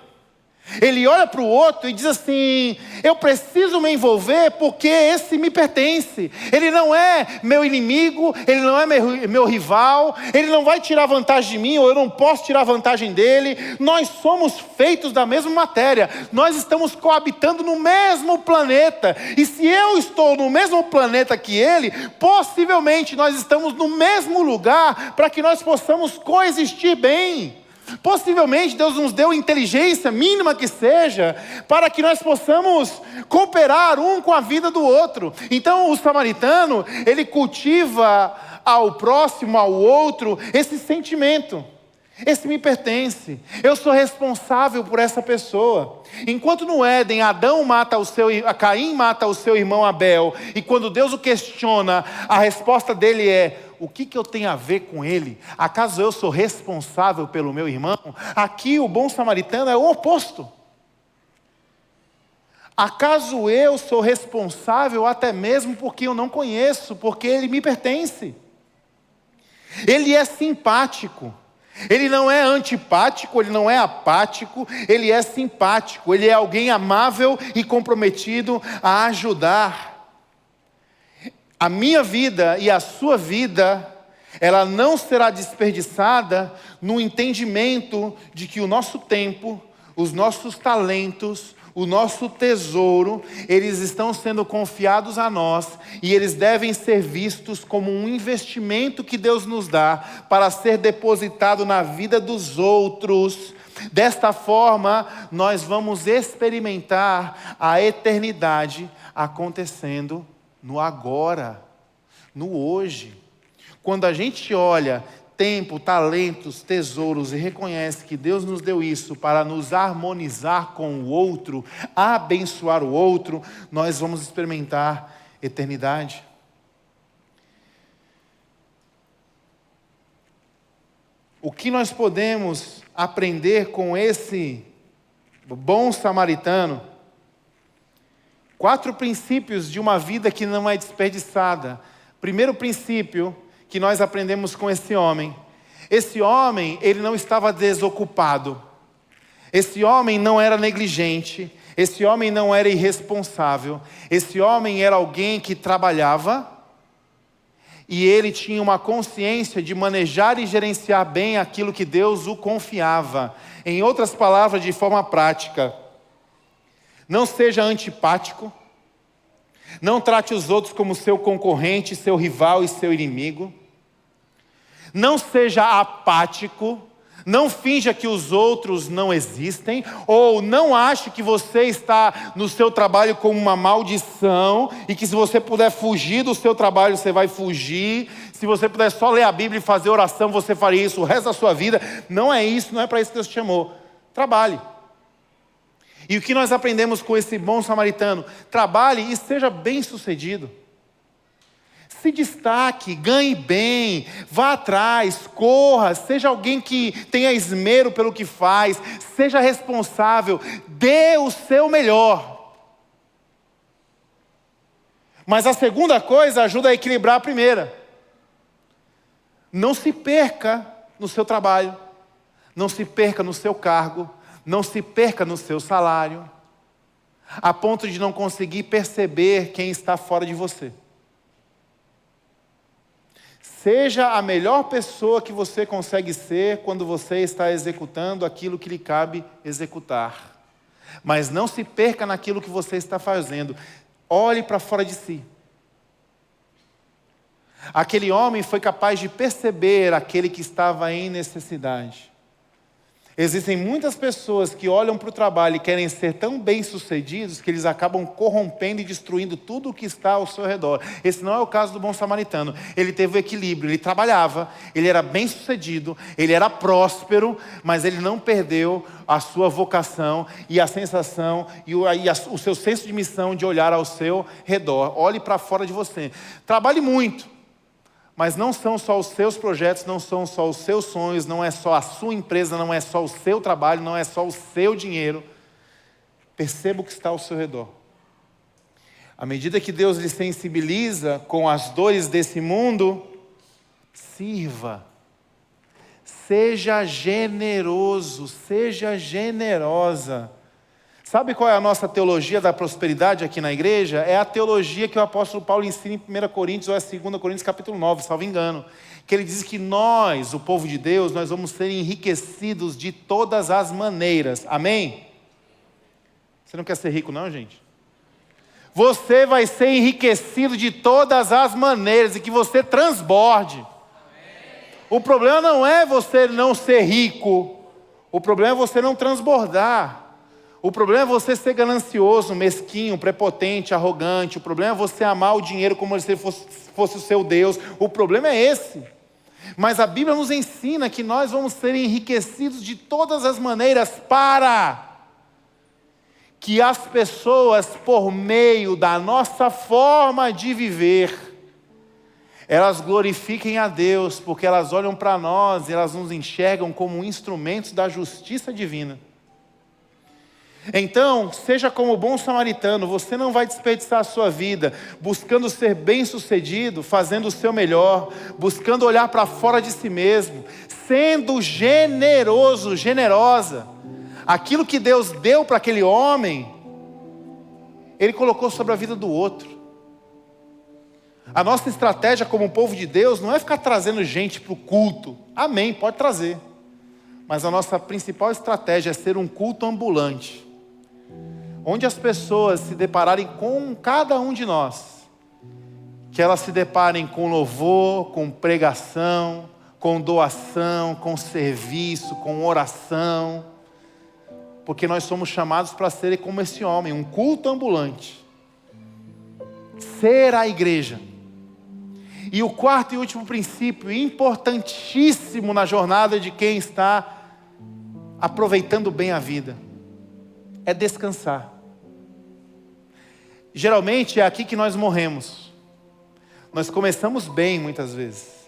Ele olha para o outro e diz assim: eu preciso me envolver porque esse me pertence. Ele não é meu inimigo, ele não é meu rival, ele não vai tirar vantagem de mim, ou eu não posso tirar vantagem dele. Nós somos feitos da mesma matéria, nós estamos coabitando no mesmo planeta. E se eu estou no mesmo planeta que ele, possivelmente nós estamos no mesmo lugar para que nós possamos coexistir bem. Possivelmente Deus nos deu inteligência, mínima que seja, para que nós possamos cooperar um com a vida do outro. Então o samaritano, ele cultiva ao próximo, ao outro, esse sentimento. Esse me pertence, eu sou responsável por essa pessoa. Enquanto no Éden, Caim mata o seu irmão Abel, e quando Deus o questiona, a resposta dele é: o que eu tenho a ver com ele? Acaso eu sou responsável pelo meu irmão? Aqui o bom samaritano é o oposto. Acaso eu sou responsável até mesmo porque eu não conheço, porque ele me pertence? Ele é simpático. Ele não é antipático, ele não é apático, ele é simpático, ele é alguém amável e comprometido a ajudar. A minha vida e a sua vida, ela não será desperdiçada no entendimento de que o nosso tempo, os nossos talentos, o nosso tesouro, eles estão sendo confiados a nós e eles devem ser vistos como um investimento que Deus nos dá para ser depositado na vida dos outros. Desta forma, nós vamos experimentar a eternidade acontecendo no agora, no hoje. Quando a gente olha tempo, talentos, tesouros e reconhece que Deus nos deu isso para nos harmonizar com o outro, abençoar o outro, nós vamos experimentar eternidade. O que nós podemos aprender com esse bom samaritano? 4 princípios de uma vida que não é desperdiçada. Primeiro princípio que nós aprendemos com esse homem. Esse homem, ele não estava desocupado. Esse homem não era negligente. Esse homem não era irresponsável. Esse homem era alguém que trabalhava e ele tinha uma consciência de manejar e gerenciar bem aquilo que Deus o confiava. Em outras palavras, de forma prática, não seja antipático. Não trate os outros como seu concorrente, seu rival e seu inimigo. Não seja apático. Não finja que os outros não existem. Ou não ache que você está no seu trabalho como uma maldição. E que se você puder fugir do seu trabalho, você vai fugir. Se você puder só ler a Bíblia e fazer oração, você faria isso o resto da sua vida. Não é isso, não é para isso que Deus te chamou. Trabalhe. E o que nós aprendemos com esse bom samaritano? Trabalhe e seja bem-sucedido. Se destaque, ganhe bem, vá atrás, corra, seja alguém que tenha esmero pelo que faz, seja responsável, dê o seu melhor. Mas a segunda coisa ajuda a equilibrar a primeira. Não se perca no seu trabalho, não se perca no seu cargo, não se perca no seu salário, a ponto de não conseguir perceber quem está fora de você. Seja a melhor pessoa que você consegue ser quando você está executando aquilo que lhe cabe executar. Mas não se perca naquilo que você está fazendo. Olhe para fora de si. Aquele homem foi capaz de perceber aquele que estava em necessidade. Existem muitas pessoas que olham para o trabalho e querem ser tão bem-sucedidos que eles acabam corrompendo e destruindo tudo o que está ao seu redor. Esse não é o caso do bom samaritano. Ele teve o equilíbrio, ele trabalhava, ele era bem-sucedido, ele era próspero, mas ele não perdeu a sua vocação e a sensação e o seu senso de missão de olhar ao seu redor. Olhe para fora de você. Trabalhe muito. Mas não são só os seus projetos, não são só os seus sonhos, não é só a sua empresa, não é só o seu trabalho, não é só o seu dinheiro. Perceba o que está ao seu redor. À medida que Deus lhe sensibiliza com as dores desse mundo, sirva. Seja generoso, seja generosa. Sabe qual é a nossa teologia da prosperidade aqui na igreja? É a teologia que o apóstolo Paulo ensina em 1 Coríntios, ou é 2 Coríntios capítulo 9, salvo engano. Que ele diz que nós, o povo de Deus, nós vamos ser enriquecidos de todas as maneiras. Amém? Você não quer ser rico não, gente? Você vai ser enriquecido de todas as maneiras e que você transborde. Amém. O problema não é você não ser rico. O problema é você não transbordar. O problema é você ser ganancioso, mesquinho, prepotente, arrogante. O problema é você amar o dinheiro como se fosse o seu Deus. O problema é esse. Mas a Bíblia nos ensina que nós vamos ser enriquecidos de todas as maneiras para que as pessoas, por meio da nossa forma de viver, elas glorifiquem a Deus, porque elas olham para nós e elas nos enxergam como instrumentos da justiça divina. Então, seja como o bom samaritano, você não vai desperdiçar a sua vida buscando ser bem-sucedido, fazendo o seu melhor, buscando olhar para fora de si mesmo, sendo generoso, generosa. Aquilo que Deus deu para aquele homem, Ele colocou sobre a vida do outro. A nossa estratégia como povo de Deus não é ficar trazendo gente para o culto. Amém, pode trazer. Mas a nossa principal estratégia é ser um culto ambulante, onde as pessoas se depararem com cada um de nós, que elas se deparem com louvor, com pregação, com doação, com serviço, com oração, porque nós somos chamados para ser como esse homem, um culto ambulante, ser a igreja. E o quarto e último princípio, importantíssimo na jornada de quem está aproveitando bem a vida, é descansar. Geralmente é aqui que nós morremos. Nós começamos bem muitas vezes,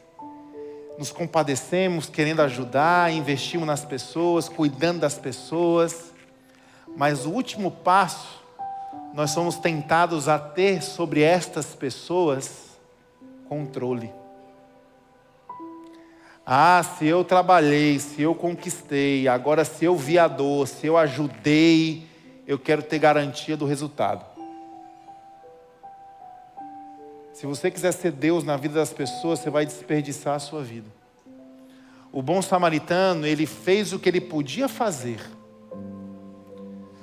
nos compadecemos, querendo ajudar, investimos nas pessoas, cuidando das pessoas, mas o último passo, nós somos tentados a ter sobre estas pessoas controle. Se eu trabalhei, se eu conquistei, agora se eu vi a dor, se eu ajudei, eu quero ter garantia do resultado. Se você quiser ser Deus na vida das pessoas, você vai desperdiçar a sua vida. O bom samaritano, ele fez o que ele podia fazer.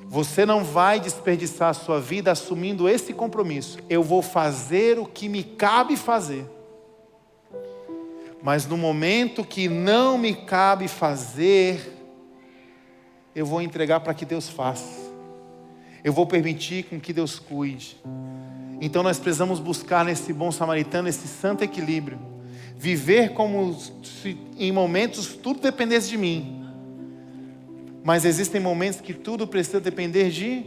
Você não vai desperdiçar a sua vida assumindo esse compromisso. Eu vou fazer o que me cabe fazer. Mas no momento que não me cabe fazer, eu vou entregar para que Deus faça. Eu vou permitir com que Deus cuide. Então nós precisamos buscar nesse bom samaritano esse santo equilíbrio. Viver como se em momentos tudo dependesse de mim. Mas existem momentos que tudo precisa depender de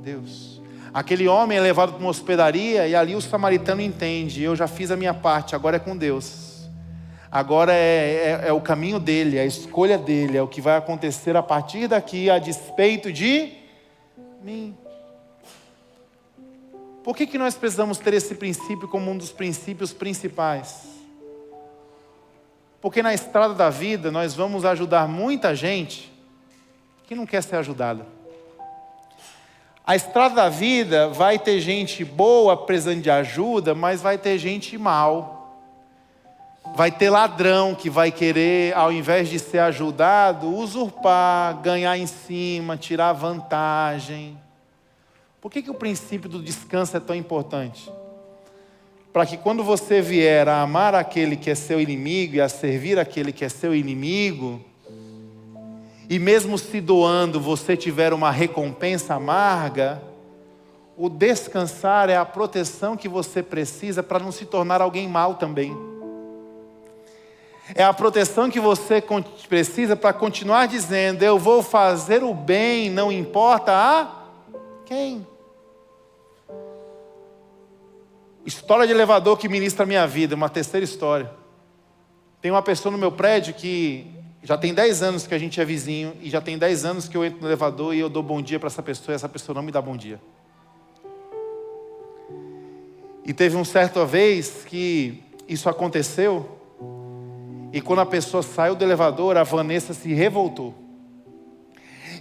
Deus. Aquele homem é levado para uma hospedaria e ali o samaritano entende: eu já fiz a minha parte, agora é com Deus. Agora é o caminho dele, é a escolha dele, é o que vai acontecer a partir daqui, a despeito de mim. Por que nós precisamos ter esse princípio como um dos princípios principais? Porque na estrada da vida nós vamos ajudar muita gente que não quer ser ajudada. A estrada da vida vai ter gente boa precisando de ajuda, mas vai ter gente mal. Vai ter ladrão que vai querer, ao invés de ser ajudado, usurpar, ganhar em cima, tirar vantagem. Por que o princípio do descanso é tão importante? Para que quando você vier a amar aquele que é seu inimigo e a servir aquele que é seu inimigo, e mesmo se doando você tiver uma recompensa amarga, o descansar é a proteção que você precisa para não se tornar alguém mau também. É a proteção que você precisa para continuar dizendo: eu vou fazer o bem, não importa a quem. História de elevador que ministra a minha vida, uma terceira história. Tem uma pessoa no meu prédio que já tem 10 anos que a gente é vizinho, e já tem 10 anos que eu entro no elevador e eu dou bom dia para essa pessoa, e essa pessoa não me dá bom dia. E teve uma certa vez que isso aconteceu, e quando a pessoa saiu do elevador, a Vanessa se revoltou.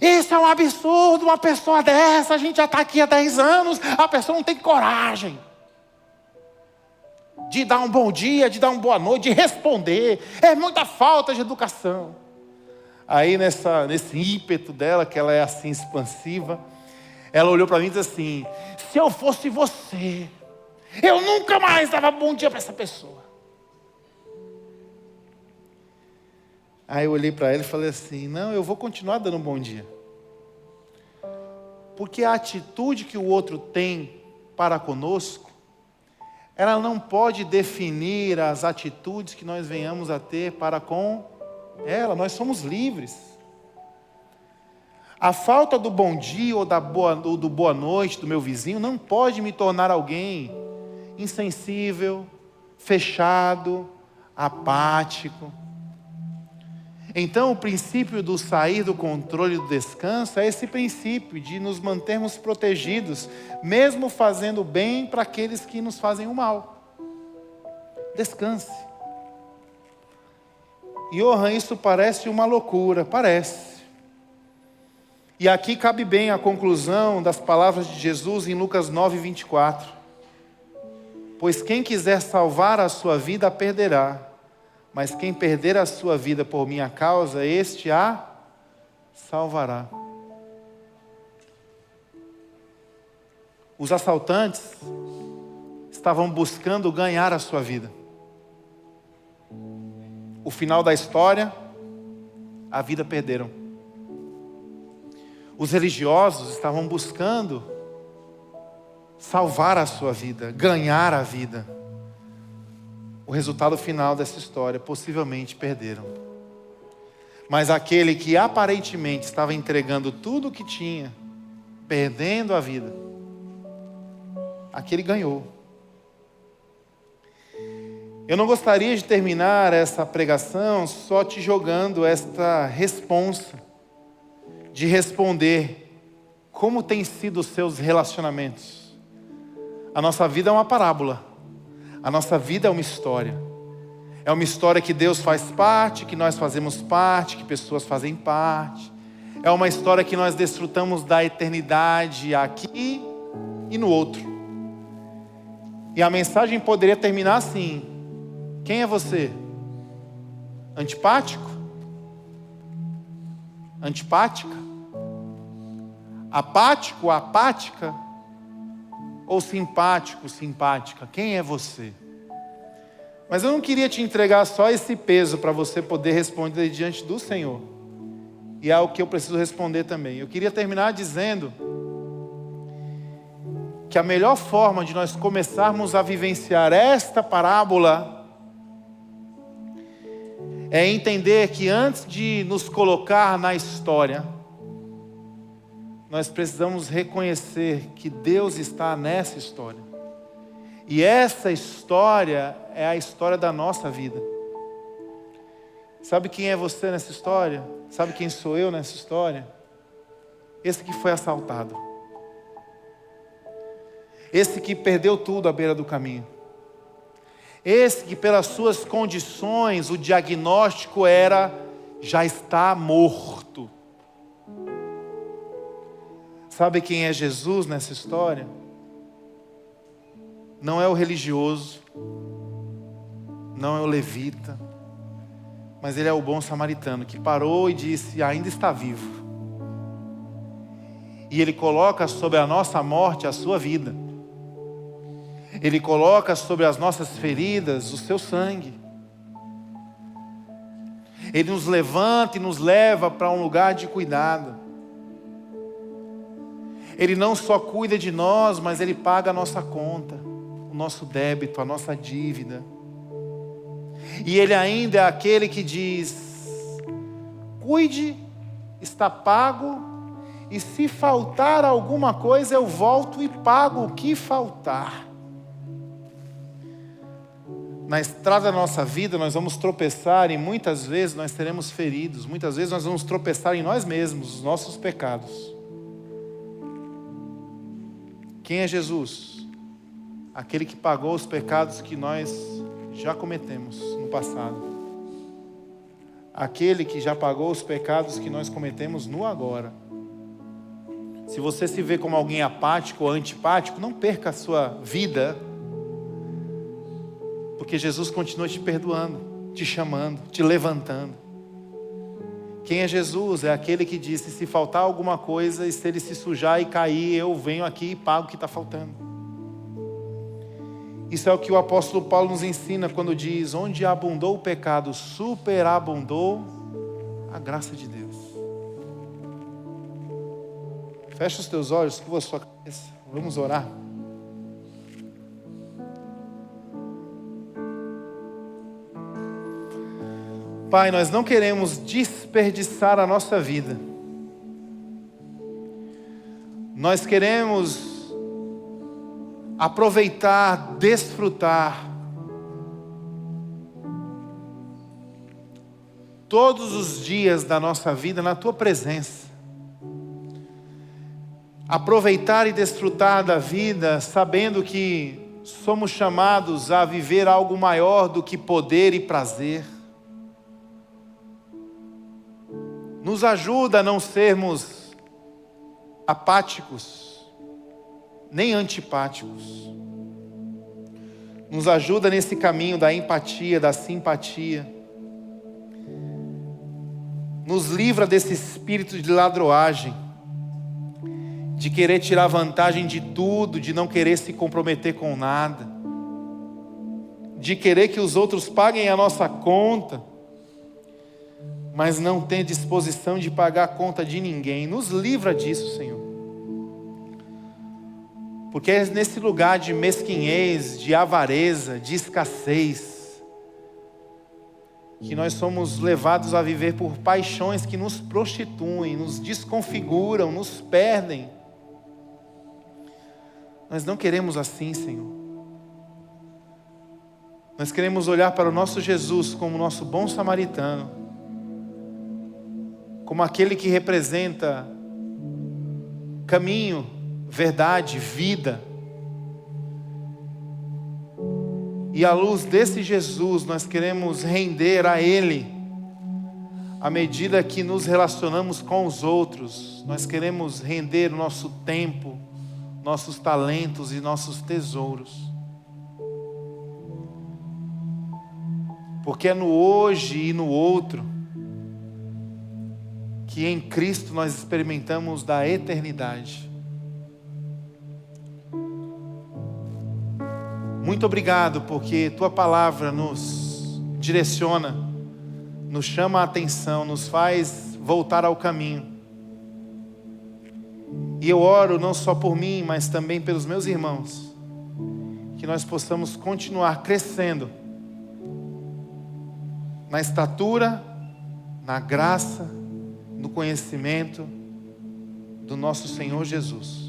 Isso é um absurdo, uma pessoa dessa, a gente já está aqui há 10 anos, a pessoa não tem coragem de dar um bom dia, de dar uma boa noite, de responder. É muita falta de educação. Aí nesse ímpeto dela, que ela é assim expansiva, ela olhou para mim e disse assim: se eu fosse você, eu nunca mais dava bom dia para essa pessoa. Aí eu olhei para ela e falei assim: não, eu vou continuar dando um bom dia. Porque a atitude que o outro tem para conosco, ela não pode definir as atitudes que nós venhamos a ter para com ela. Nós somos livres. A falta do bom dia ou do boa noite do meu vizinho não pode me tornar alguém insensível, fechado, apático. Então o princípio do sair do controle do descanso é esse princípio de nos mantermos protegidos, mesmo fazendo bem para aqueles que nos fazem o mal. Descanse. Johan, isso parece uma loucura, parece. E aqui cabe bem a conclusão das palavras de Jesus em Lucas 9, 24. Pois quem quiser salvar a sua vida a perderá, mas quem perder a sua vida por minha causa, este a salvará. Os assaltantes estavam buscando ganhar a sua vida. O final da história, a vida perderam. Os religiosos estavam buscando salvar a sua vida, ganhar a vida. O resultado final dessa história, possivelmente perderam. Mas aquele que aparentemente estava entregando tudo o que tinha, perdendo a vida, aquele ganhou. Eu não gostaria de terminar essa pregação só te jogando esta responsa, de responder como têm sido os seus relacionamentos. A nossa vida é uma parábola. A nossa vida é uma história. É uma história que Deus faz parte, que nós fazemos parte, que pessoas fazem parte. É uma história que nós desfrutamos da eternidade aqui e no outro. E a mensagem poderia terminar assim: quem é você? Antipático? Antipática? Apático? Apática? Ou simpático, simpática? Quem é você? Mas eu não queria te entregar só esse peso para você poder responder diante do Senhor. E é o que eu preciso responder também. Eu queria terminar dizendo que a melhor forma de nós começarmos a vivenciar esta parábola é entender que antes de nos colocar na história, nós precisamos reconhecer que Deus está nessa história. E essa história é a história da nossa vida. Sabe quem é você nessa história? Sabe quem sou eu nessa história? Esse que foi assaltado. Esse que perdeu tudo à beira do caminho. Esse que pelas suas condições, o diagnóstico era: já está morto. Sabe quem é Jesus nessa história? Não é o religioso, não é o levita, mas ele é o bom samaritano que parou e disse: ainda está vivo. E ele coloca sobre a nossa morte a sua vida. Ele coloca sobre as nossas feridas o seu sangue. Ele nos levanta e nos leva para um lugar de cuidado. Ele não só cuida de nós, mas Ele paga a nossa conta, o nosso débito, a nossa dívida. E Ele ainda é aquele que diz: cuide, está pago, e se faltar alguma coisa eu volto e pago o que faltar. Na estrada da nossa vida nós vamos tropeçar e muitas vezes nós seremos feridos, muitas vezes nós vamos tropeçar em nós mesmos, os nossos pecados. Quem é Jesus? Aquele que pagou os pecados que nós já cometemos no passado. Aquele que já pagou os pecados que nós cometemos no agora. Se você se vê como alguém apático ou antipático, não perca a sua vida, porque Jesus continua te perdoando, te chamando, te levantando. Quem é Jesus? É aquele que disse: se faltar alguma coisa e se ele se sujar e cair, eu venho aqui e pago o que está faltando. Isso é o que o apóstolo Paulo nos ensina quando diz: onde abundou o pecado, superabundou a graça de Deus. Fecha os teus olhos, curva a sua cabeça, vamos orar. Pai, nós não queremos desperdiçar a nossa vida. Nós queremos aproveitar, desfrutar todos os dias da nossa vida na Tua presença. Aproveitar e desfrutar da vida sabendo que somos chamados a viver algo maior do que poder e prazer. Nos ajuda a não sermos apáticos, nem antipáticos. Nos ajuda nesse caminho da empatia, da simpatia. Nos livra desse espírito de ladroagem, de querer tirar vantagem de tudo, de não querer se comprometer com nada, de querer que os outros paguem a nossa conta, mas não ter disposição de pagar a conta de ninguém. Nos livra disso, Senhor. Porque é nesse lugar de mesquinhez, de avareza, de escassez, que nós somos levados a viver por paixões que nos prostituem, nos desconfiguram, nos perdem. Nós não queremos assim, Senhor. Nós queremos olhar para o nosso Jesus como nosso bom samaritano, como aquele que representa caminho, verdade, vida. E à luz desse Jesus, nós queremos render a Ele, à medida que nos relacionamos com os outros. Nós queremos render o nosso tempo, nossos talentos e nossos tesouros. Porque é no hoje e no outro que em Cristo nós experimentamos da eternidade. Muito obrigado, porque Tua palavra nos direciona, nos chama a atenção, nos faz voltar ao caminho. E eu oro não só por mim, mas também pelos meus irmãos, que nós possamos continuar crescendo na estatura, na graça, no conhecimento do nosso Senhor Jesus.